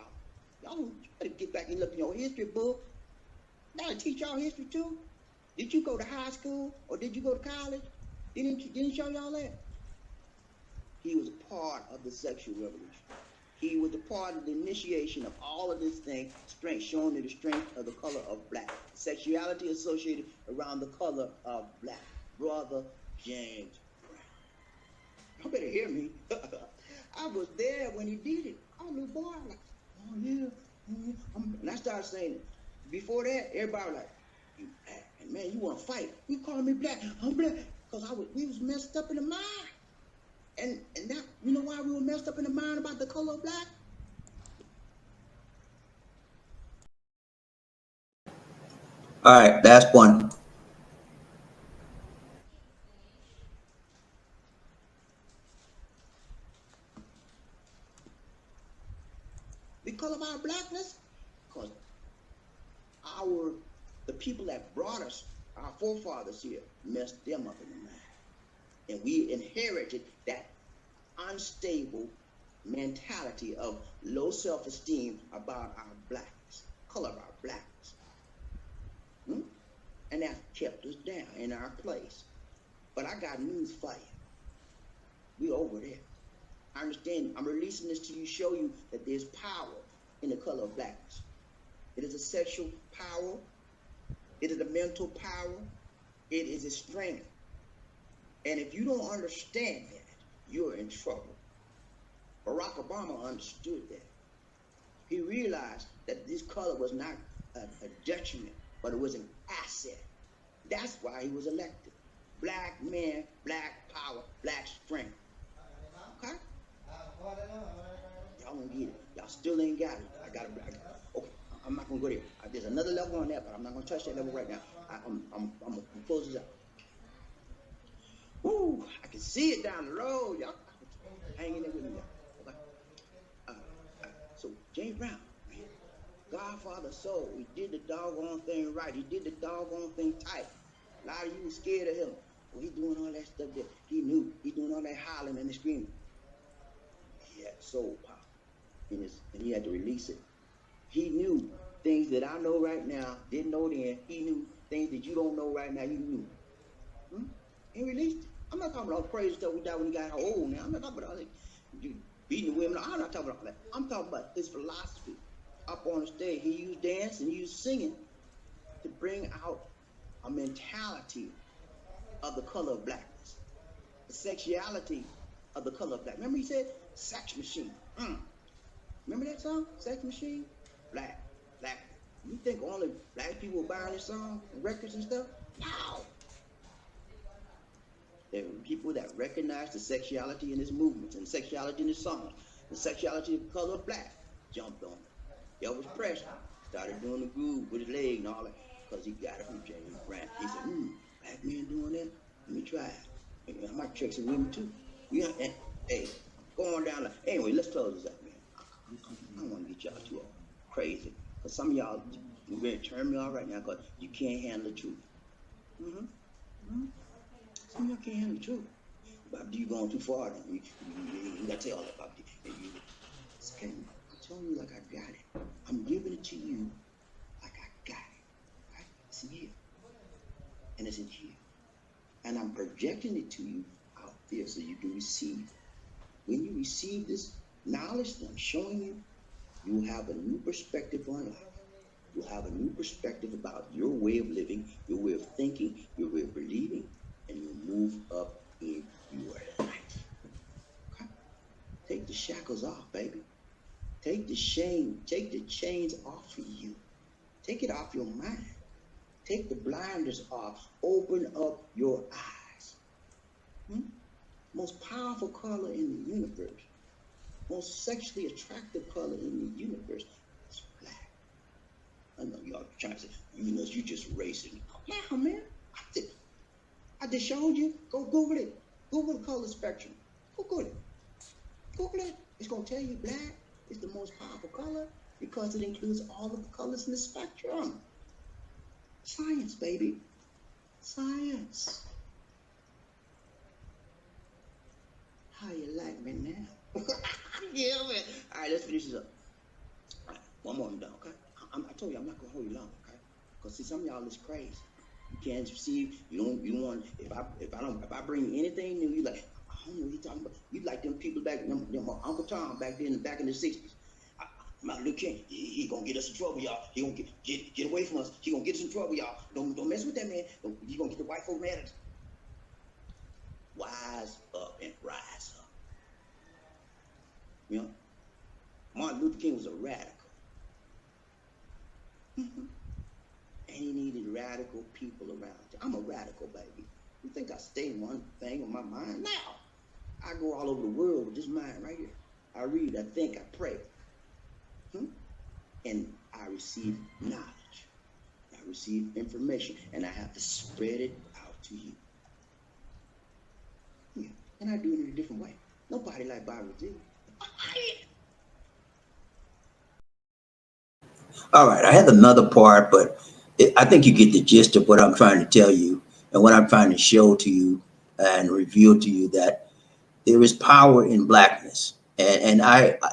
Y'all better get back and look in your history book. Now teach y'all history too. Did you go to high school or did you go to college? Didn't show y'all that? He was a part of the sexual revolution. He was a part of the initiation of all of this thing, strength, showing you the strength of the color of black. Sexuality associated around the color of black. Brother James Brown. You better hear me. I was there when he did it. I was a little boy. I'm like, oh yeah. And I started saying it. Before that, everybody was like, you black. And man, you want to fight. You calling me black. I'm black. Because we was messed up in the mind. And that, you know why we were messed up in the mind about the color of black? All right, last one. Because of our blackness, because the people that brought us, our forefathers here, messed them up in the mind. And we inherited that unstable mentality of low self-esteem about our blackness, color of our blackness. And that kept us down in our place. But I got news for you. We over there. I understand. I'm releasing this to you, show you that there's power in the color of blackness. It is a sexual power. It is a mental power. It is a strength. And if you don't understand that, you're in trouble. Barack Obama understood that. He realized that this color was not a detriment, but it was an asset. That's why he was elected. Black man, black power, black strength. Okay? Y'all won't get it. Y'all still ain't got it. I got it. Okay, I'm not gonna go there. There's another level on that, but I'm not gonna touch that level right now. I'm gonna close this out. Woo! I can see it down the road, y'all. Hang in there with me, y'all. Okay. So James Brown, man, Godfather soul. He did the doggone thing right. He did the doggone thing tight. A lot of you were scared of him. Well, he doing all that stuff that he knew. He doing all that hollering and screaming. He had soul power in his, and he had to release it. He knew things that I know right now, didn't know then. He knew things that you don't know right now, you knew. He released it. I'm not talking about all crazy stuff we did when he got old now. I'm not talking about all that. You beating the women. I'm not talking about all that. I'm talking about his philosophy. Up on the stage, he used dance and he used singing to bring out a mentality of the color of blackness, the sexuality of the color of black. Remember he said, sex machine. Remember that song, Sex Machine? Black. You think only black people were buying this song, records and stuff? No. There were people that recognized the sexuality in his movements and sexuality in his songs, the sexuality of the color of black, jumped on it. Elvis Presley started doing the groove with his leg and all that, because he got it from James Brown. He said, black man doing that? Let me try it. I might check some women too. Yeah, and, hey, go on down. Anyway, let's close this up, man. I don't want to get y'all too crazy, because some of y'all ready to turn me off right now because you can't handle the truth. Some of y'all can't handle the truth. But you going too far, then you got to tell that about it. It's okay. I'm telling you like I got it. I'm giving it to you like I got it. Right? It's in here. And it's in here. And I'm projecting it to you out there so you can receive. When you receive this knowledge that I'm showing you, you'll have a new perspective on life. You'll have a new perspective about your way of living, your way of thinking, your way of believing, and you'll move up in your life. Okay? Take the shackles off, baby. Take the shame, take the chains off of you. Take it off your mind. Take the blinders off. Open up your eyes. Most powerful color in the universe, most sexually attractive color in the universe is black. I know y'all trying to say, you just racist. No, man. I just showed you. Go Google it. Google the color spectrum. Google it. Google it. It's going to tell you black is the most powerful color because it includes all of the colors in the spectrum. Science, baby. Science. How you like me now? Yeah, man. All right, let's finish this up. All right, one more I'm done, okay? I told you I'm not going to hold you long, okay? Because see, some of y'all is crazy. You can't receive. You don't want. If I bring anything new, you like. I don't know what you're talking about. You like them people back, them Uncle Tom back then, back in the '60s. Martin Luther King, he gonna get us in trouble, y'all. He gonna get away from us. He gonna get us in trouble, y'all. Don't mess with that man. He gonna get the white folk mad at us. Wise up and rise up. You know, Martin Luther King was a radical. And he needed radical people around. I'm a radical, baby. You think I stay in one thing on my mind? No. I go all over the world with this mind right here. I read, I think, I pray. And I receive knowledge. I receive information, and I have to spread it out to you. Yeah. And I do it in a different way. Nobody like BobbieD. All right, I have another part, but I think you get the gist of what I'm trying to tell you and what I'm trying to show to you and reveal to you, that there is power in blackness. And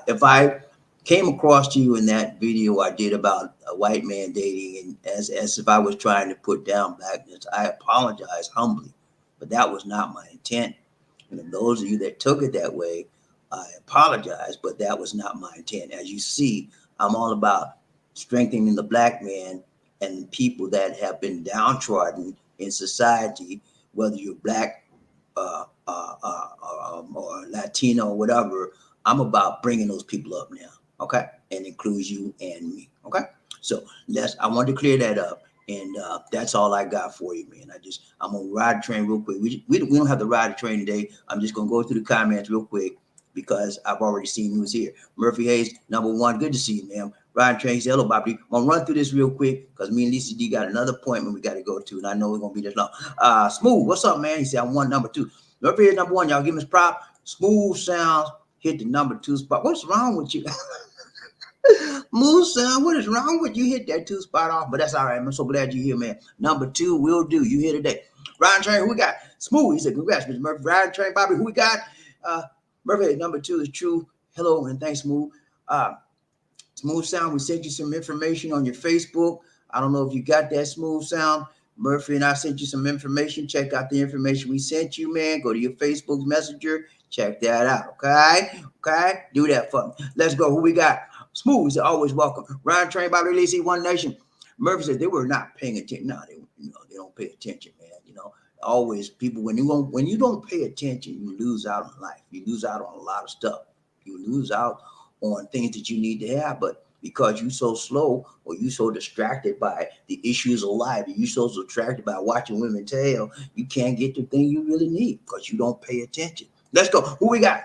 if I came across you in that video I did about a white man dating, and as if I was trying to put down blackness, I apologize humbly, but that was not my intent. And those of you that took it that way, I apologize, but that was not my intent. As you see, I'm all about strengthening the black man and people that have been downtrodden in society, whether you're black or Latino or whatever. I'm about bringing those people up now, okay? And includes you and me, okay? So I wanted to clear that up. And that's all I got for you, man. I'm gonna ride the train real quick. We don't have to ride the train today. I'm just gonna go through the comments real quick because I've already seen who's here. Murphy Hayes, #1, good to see you, man. Ryan Train, say hello, Bobby. I'm gonna run through this real quick because me and LisaD got another appointment we got to go to, and I know we're gonna be this long. Smooth, what's up, man? He said I'm #2. Murphy Hayes, #1. Y'all give him his prop. Smooth sounds hit the #2 spot. What's wrong with you? Move, son, what is wrong with you? Hit that 2 spot off, but that's all right. I'm so glad you're here, man. #2 will do. You here today. Ryan Train, who we got? Smooth. He said, congrats, Mr. Murphy. Ryan Train, Bobby, who we got? Murphy, #2 is true. Hello, and thanks, Smooth. Smooth Sound, we sent you some information on your Facebook. I don't know if you got that, Smooth Sound. Murphy and I sent you some information. Check out the information we sent you, man. Go to your Facebook Messenger. Check that out, okay? Okay? Do that for me. Let's go. Who we got? Smooth is always welcome. Ryan Train, Bobby Lee, One Nation. Murphy said they were not paying attention. No, they don't pay attention, man. Always people when you don't pay attention, you lose out on life. You lose out on a lot of stuff. You lose out on things that you need to have, but because you so slow or you so distracted by the issues of life, you so distracted by watching women tail, you can't get the thing you really need because you don't pay attention. Let's go. Who we got?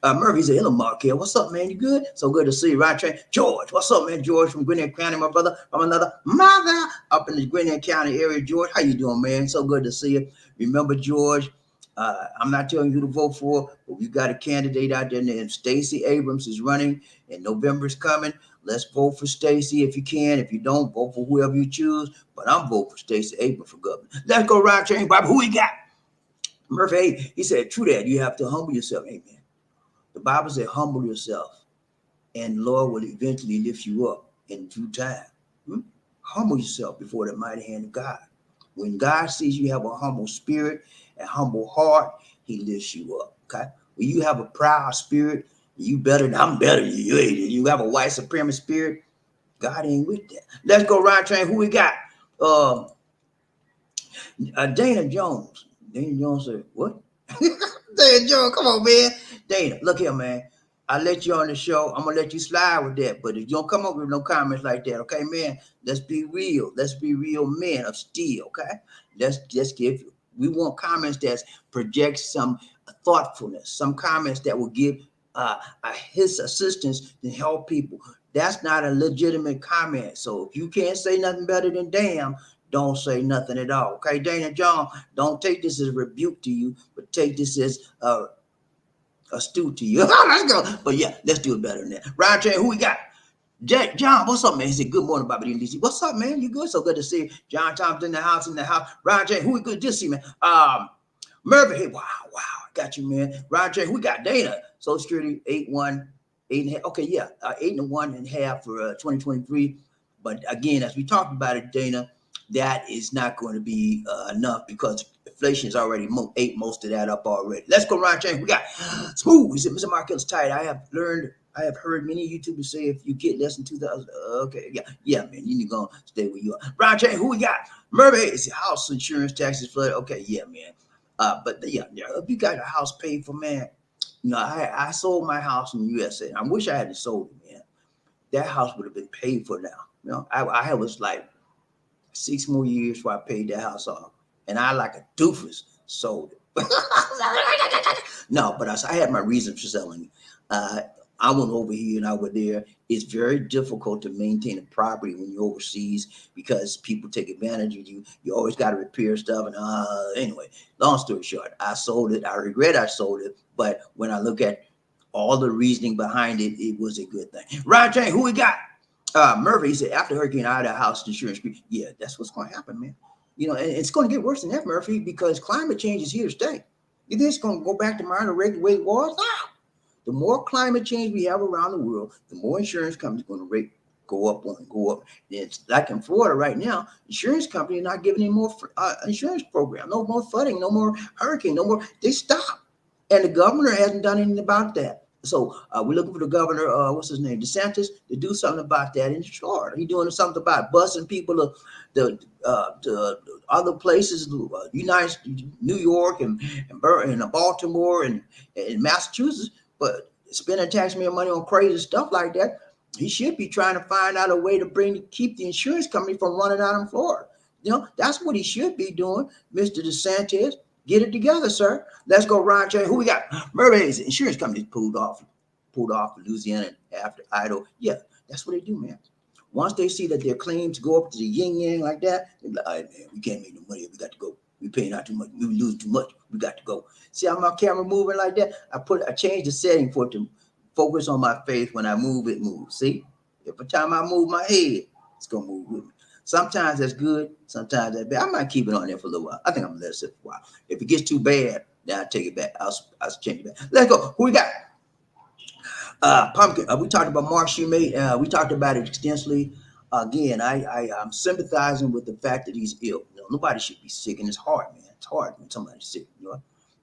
Murphy said, hello, Markell. What's up, man? You good? So good to see you. Right train. George, what's up, man? George from Gwinnett County, my brother from another mother up in the Gwinnett County area. George, how you doing, man? So good to see you. Remember, George, I'm not telling you who to vote for, but we got a candidate out there named Stacey Abrams is running, and November's coming. Let's vote for Stacey if you can. If you don't, vote for whoever you choose. But I'm voting for Stacey Abrams for governor. Let's go, right train, Bobby. Who we got? Murphy, he said, true that. You have to humble yourself. Amen. The Bible said, humble yourself, and the Lord will eventually lift you up in due time. Humble yourself before the mighty hand of God. When God sees you have a humble spirit and humble heart, he lifts you up, okay? When you have a proud spirit, you better than I'm better than you. You have a white supremacist spirit, God ain't with that. Let's go, Ryan Train. Who we got? Dana Jones. Dana Jones said, what? Dana Jones, come on, man. Dana, look here, man. I let you on the show. I'm gonna let you slide with that. But if you don't come up with no comments like that, okay, man, let's be real. Let's be real men of steel, okay? Let's give we want comments that project some thoughtfulness, some comments that will give his assistance to help people. That's not a legitimate comment. So if you can't say nothing better than damn, don't say nothing at all. Okay, Dana John, don't take this as a rebuke to you, but take this as astute to you. Let's go. But yeah, let's do it better than that. Ryan Train, who we got? John, what's up, man? He said, good morning, BobbieD. What's up, man? You good? So good to see you. John Thompson in the house, Ryan Train, who we good to see, man? Murphy, hey, wow, I got you, man. Ryan Train, who we got? Dana, Social Security, 8.5. Okay, yeah, 8.5 for 2023. But again, as we talked about it, Dana, that is not going to be enough because inflation has already ate most of that up already. Let's go, Ryan James. We got Smooth. He said, Mr. Markell's tight. I have heard many YouTubers say if you get less than 2,000, okay, yeah, man, you need to go stay where you are. Ryan James, who we got? Murray, it's house insurance, taxes, flood. Okay, yeah, man. But yeah, if you got a house paid for, man, I sold my house in the USA. I wish I hadn't sold it, man. That house would have been paid for now. I was like 6 more years before I paid that house off. And I, like a doofus, sold it. No, but I had my reasons for selling it. I went over here and I went there. It's very difficult to maintain a property when you're overseas because people take advantage of you. You always got to repair stuff. And anyway, long story short, I sold it. I regret I sold it. But when I look at all the reasoning behind it, it was a good thing. Ryan Train, who we got? Murphy, he said, after Hurricane Ida, house insurance. Yeah, that's what's going to happen, man. And it's going to get worse than that, Murphy, because climate change is here to stay. You think it's going to go back to the way it was? No. The more climate change we have around the world, the more insurance companies are going to go up. It's like in Florida right now, insurance companies are not giving any more insurance program. No more flooding, no more hurricane, no more. They stop. And the governor hasn't done anything about that. So we're looking for the governor, what's his name, DeSantis, to do something about that in Florida. He's doing something about busing people to other places, United New York and Baltimore and Massachusetts, but spending taxpayer money on crazy stuff like that. He should be trying to find out a way to keep the insurance company from running out in Florida. That's what he should be doing, Mr. DeSantis. Get it together, sir. Let's go, Ron J. Who we got? Mermaids, insurance companies pulled off Louisiana after Idaho. Yeah, that's what they do, man. Once they see that their claims go up to the yin yang like that, they're like, all right, man, we can't make no money. We got to go. We paying out too much. We lose too much. We got to go. See how my camera moving like that? I changed the setting for it to focus on my face. When I move, it moves. See? Every time I move my head, it's gonna move with me. Sometimes that's good, sometimes that's bad. I might keep it on there for a little while. I think I'm gonna let it sit for a while. If it gets too bad, then I'll take it back. I'll change it back. Let's go. Who we got? Pumpkin. We talked about Mark Shoemate. We talked about it extensively. Again, I'm sympathizing with the fact that he's ill. Nobody should be sick, and it's hard, man. It's hard when somebody's sick.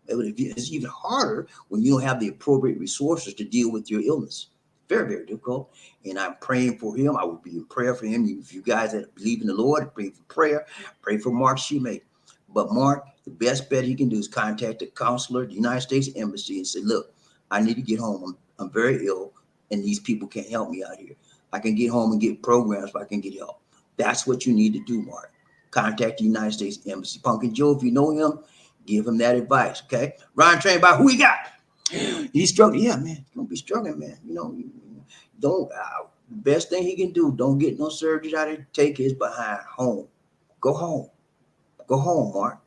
It's even harder when you don't have the appropriate resources to deal with your illness. Very, very difficult. And I'm praying for him. I will be in prayer for him. If you guys that believe in the Lord, pray for prayer. Pray for Mark Shoemate. But Mark, the best bet he can do is contact the consular, the United States Embassy, and say, look, I need to get home. I'm very ill, and these people can't help me out here. I can get home and get programs, but I can get help. That's what you need to do, Mark. Contact the United States Embassy. Pumpkin Joe, if you know him, give him that advice, okay? Ryan Train by who he got? He's struggling. Yeah, man. He's gonna be struggling, man. Don't. The best thing he can do, don't get no surgery out of it. Take his behind home. Go home. Go home, Mark.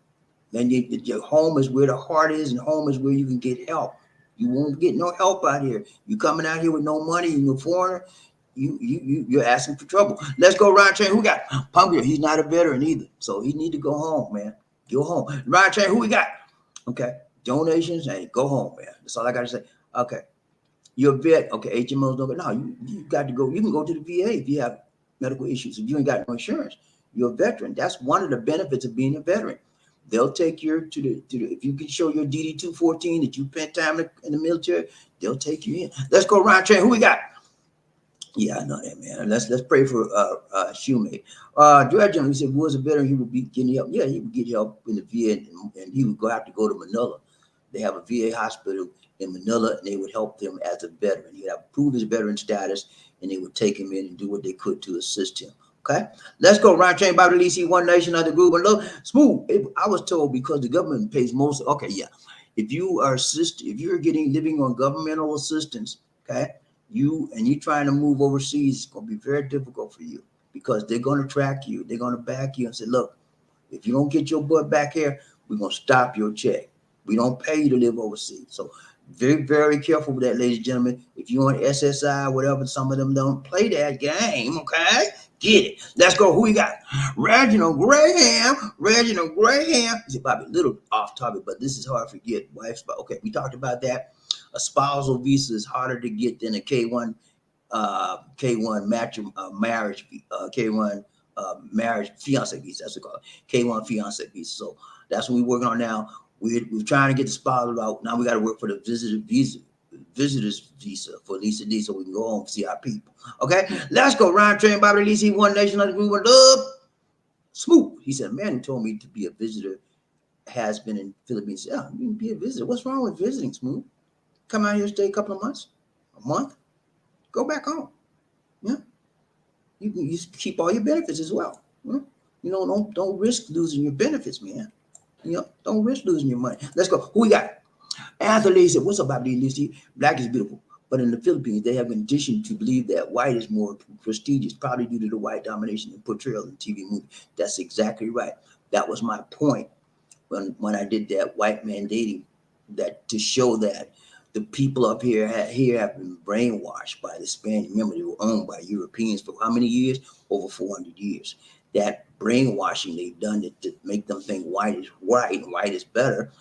Then your home is where the heart is, and home is where you can get help. You won't get no help out here. You coming out here with no money, and you're a foreigner. You're asking for trouble. Let's go, Ryan Train. Who we got? Pumpkin. He's not a veteran either, so he need to go home, man. Go home. Ryan Train. Who we got? Okay. Donations, and go home, man. That's all I got to say. Okay. You're a vet. Okay. HMOs don't. No, you got to go. You can go to the VA if you have medical issues. If you ain't got no insurance, you're a veteran. That's one of the benefits of being a veteran. They'll take you to the if you can show your DD 214 that you spent time in the military, they'll take you in. Let's go, Ryan Train. Who we got? Yeah, I know that, man. Let's pray for Shoemate. George Jones, he said, was a veteran, he would be getting help. Yeah, he would get help in the VA, and he would have to go to Manila. They have a VA hospital in Manila, and they would help them as a veteran. He would have to prove his veteran status, and they would take him in and do what they could to assist him. Okay, let's go. Ryan Train, Bobby Lee, One Nation, under group, and look smooth. I was told because the government pays most. Okay, yeah. If you are living on governmental assistance, okay, you're trying to move overseas, it's going to be very difficult for you because they're going to track you. They're going to back you and say, look, if you don't get your butt back here, we're going to stop your check. We don't pay you to live overseas. So very, very careful with that, ladies and gentlemen. If you want SSI, whatever, some of them don't play that game, okay? Get it. Let's go. Who we got? Reginald Graham. Is it probably a little off topic, but this is hard to forget. Okay, we talked about that. A spousal visa is harder to get than a K1 marriage K1 marriage fiance visa. That's what we call it. K1 fiance visa. So that's what we're working on now. We're trying to get the spousal out. Now we got to work for the visitor's visa for LisaD so we can go home and see our people. Okay, let's go. Ryan Train, Bobby Lee, One Nation, under group, love. Smooth. He said, man who told me to be a visitor has been in Philippines. Yeah, you can be a visitor. What's wrong with visiting, Smooth? Come out here, stay a couple of months, a month, go back home. Yeah, you can keep all your benefits as well. Yeah? Don't risk losing your benefits, man. Don't risk losing your money. Let's go. Who we got? Anthony said, what's up, BobbieD? Black is beautiful. But in the Philippines, they have conditioned to believe that white is more prestigious, probably due to the white domination and portrayal in TV movies. That's exactly right. That was my point when I did that white man dating, that to show that the people up here have been brainwashed by the Spanish. Remember, they were owned by Europeans for how many years? Over 400 years. That brainwashing they've done to make them think white is right and white is better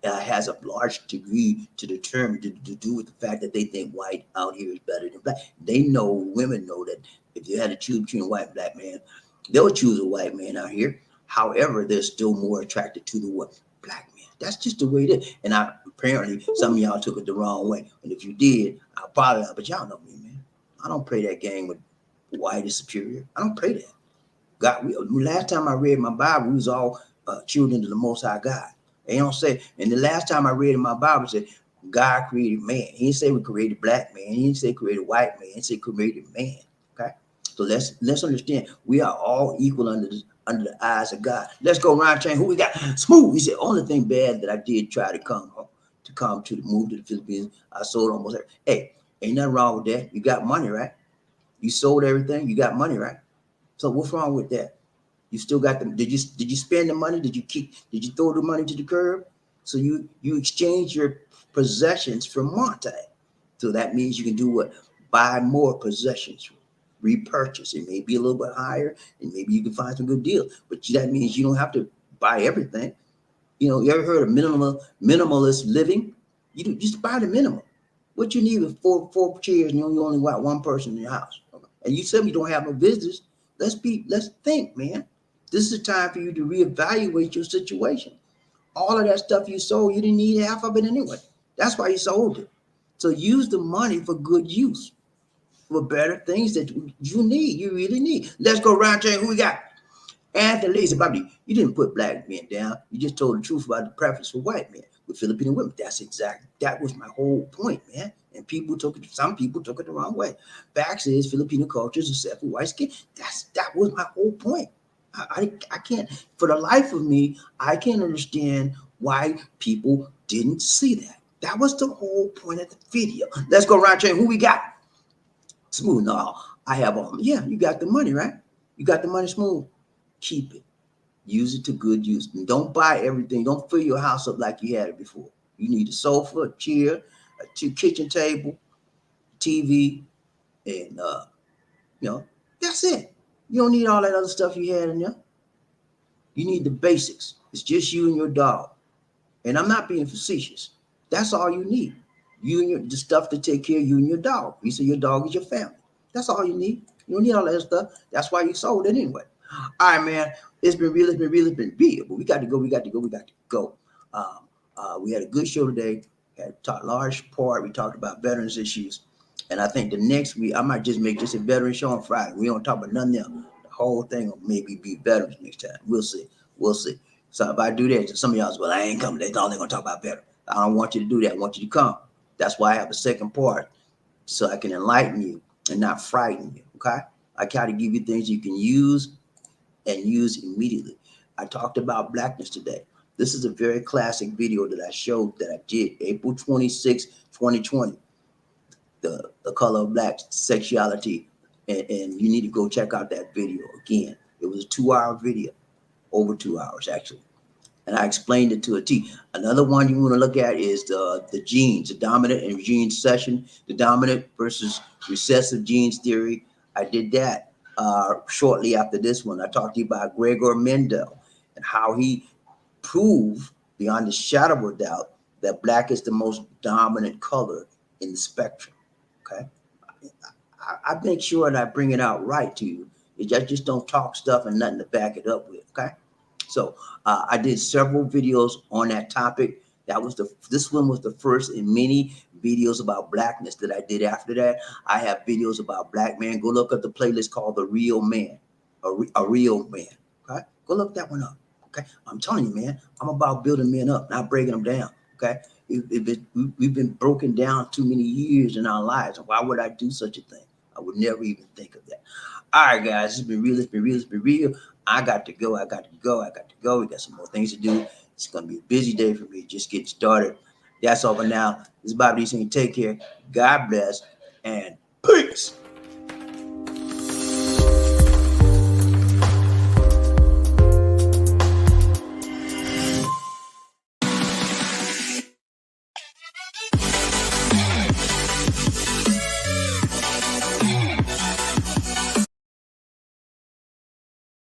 has a large degree to do with the fact that they think white out here is better than black. Women know that if they had to choose between a white and black man, they'll choose a white man out here. However, they're still more attracted to the black man. That's just the way it is. And apparently some of y'all took it the wrong way. And if you did, I apologize. But y'all know me, man. I don't play that game with white is superior. I don't play that. God, last time I read my Bible, we was all children of the Most High God. They don't say. And the last time I read in my Bible, it said God created man. He didn't say we created black man. He didn't say created white man. He said created man. Okay. So let's understand we are all equal under the eyes of God. Let's go around chain. Who we got? Smooth. He said only thing bad that I did try to move to the Philippines. I sold almost everything. Hey, ain't nothing wrong with that. You got money, right? You sold everything. You got money, right? So what's wrong with that? You still got them. Did you spend the money? Did you throw the money to the curb? So you exchange your possessions for Monte. So that means you can do what? Buy more possessions, repurchase. It may be a little bit higher, and maybe you can find some good deals. But that means you don't have to buy everything. You ever heard of minimalist living? You just buy the minimum. What you need is four chairs, and you only got one person in your house. And you said you don't have no visitors. Let's think, man. This is a time for you to reevaluate your situation. All of that stuff you sold, you didn't need half of it anyway. That's why you sold it. So use the money for good use, for better things that you need, you really need. Let's go around to who we got. Anthony Lisa, BobbieD, you didn't put black men down. You just told the truth about the preference for white men with Philippine women. That was my whole point, man. And some people took it the wrong way. Facts is Filipino culture is except for white skin. That was my whole point. I can't, for the life of me, I can't understand why people didn't see that. That was the whole point of the video. Let's go around and who we got? Smooth. No, I have all. Yeah, you got the money, right? You got the money, Smooth. Keep it. Use it to good use. And don't buy everything. Don't fill your house up like you had it before. You need a sofa, a chair, a kitchen table, TV, and that's it. You don't need all that other stuff you had in there. You need the basics. It's just you and your dog. And I'm not being facetious. That's all you need. The stuff to take care of you and your dog. You say your dog is your family. That's all you need. You don't need all that stuff. That's why you sold it anyway. All right, man. It's been real. It's been real. But we got to go. We had a good show today. Had a large part. We talked about veterans issues. And I think the next week, I might just make this a veteran show on Friday. We don't talk about nothing else. The whole thing will maybe be veterans next time. We'll see. So if I do that, some of y'all say, well, I ain't coming. They're only going to talk about veterans. I don't want you to do that. I want you to come. That's why I have a second part, so I can enlighten you and not frighten you, okay? I try to give you things you can use and use immediately. I talked about blackness today. This is a very classic video that I showed that I did April 26, 2020. The color of black sexuality. And you need to go check out that video again. It was a 2-hour video, over 2 hours actually. And I explained it to a T. Another one you want to look at is the genes, the dominant and gene session, the dominant versus recessive genes theory. I did that shortly after this one. I talked to you about Gregor Mendel and how he proved beyond a shadow of a doubt that black is the most dominant color in the spectrum. Okay. I make sure that I bring it out right to you. I just don't talk stuff and nothing to back it up with. Okay. So I did several videos on that topic. This one was the first in many videos about blackness that I did. After that, I have videos about black men. Go look at the playlist called The Real Man, a Real Man. Okay. Go look that one up. Okay. I'm telling you, man, I'm about building men up, not breaking them down. Okay. We've been broken down too many years in our lives. Why would I do such a thing? I would never even think of that. All right, guys, it's been real. I got to go. We got some more things to do. It's going to be a busy day for me. Just get started. That's all for now. This is BobbieD saying take care. God bless. And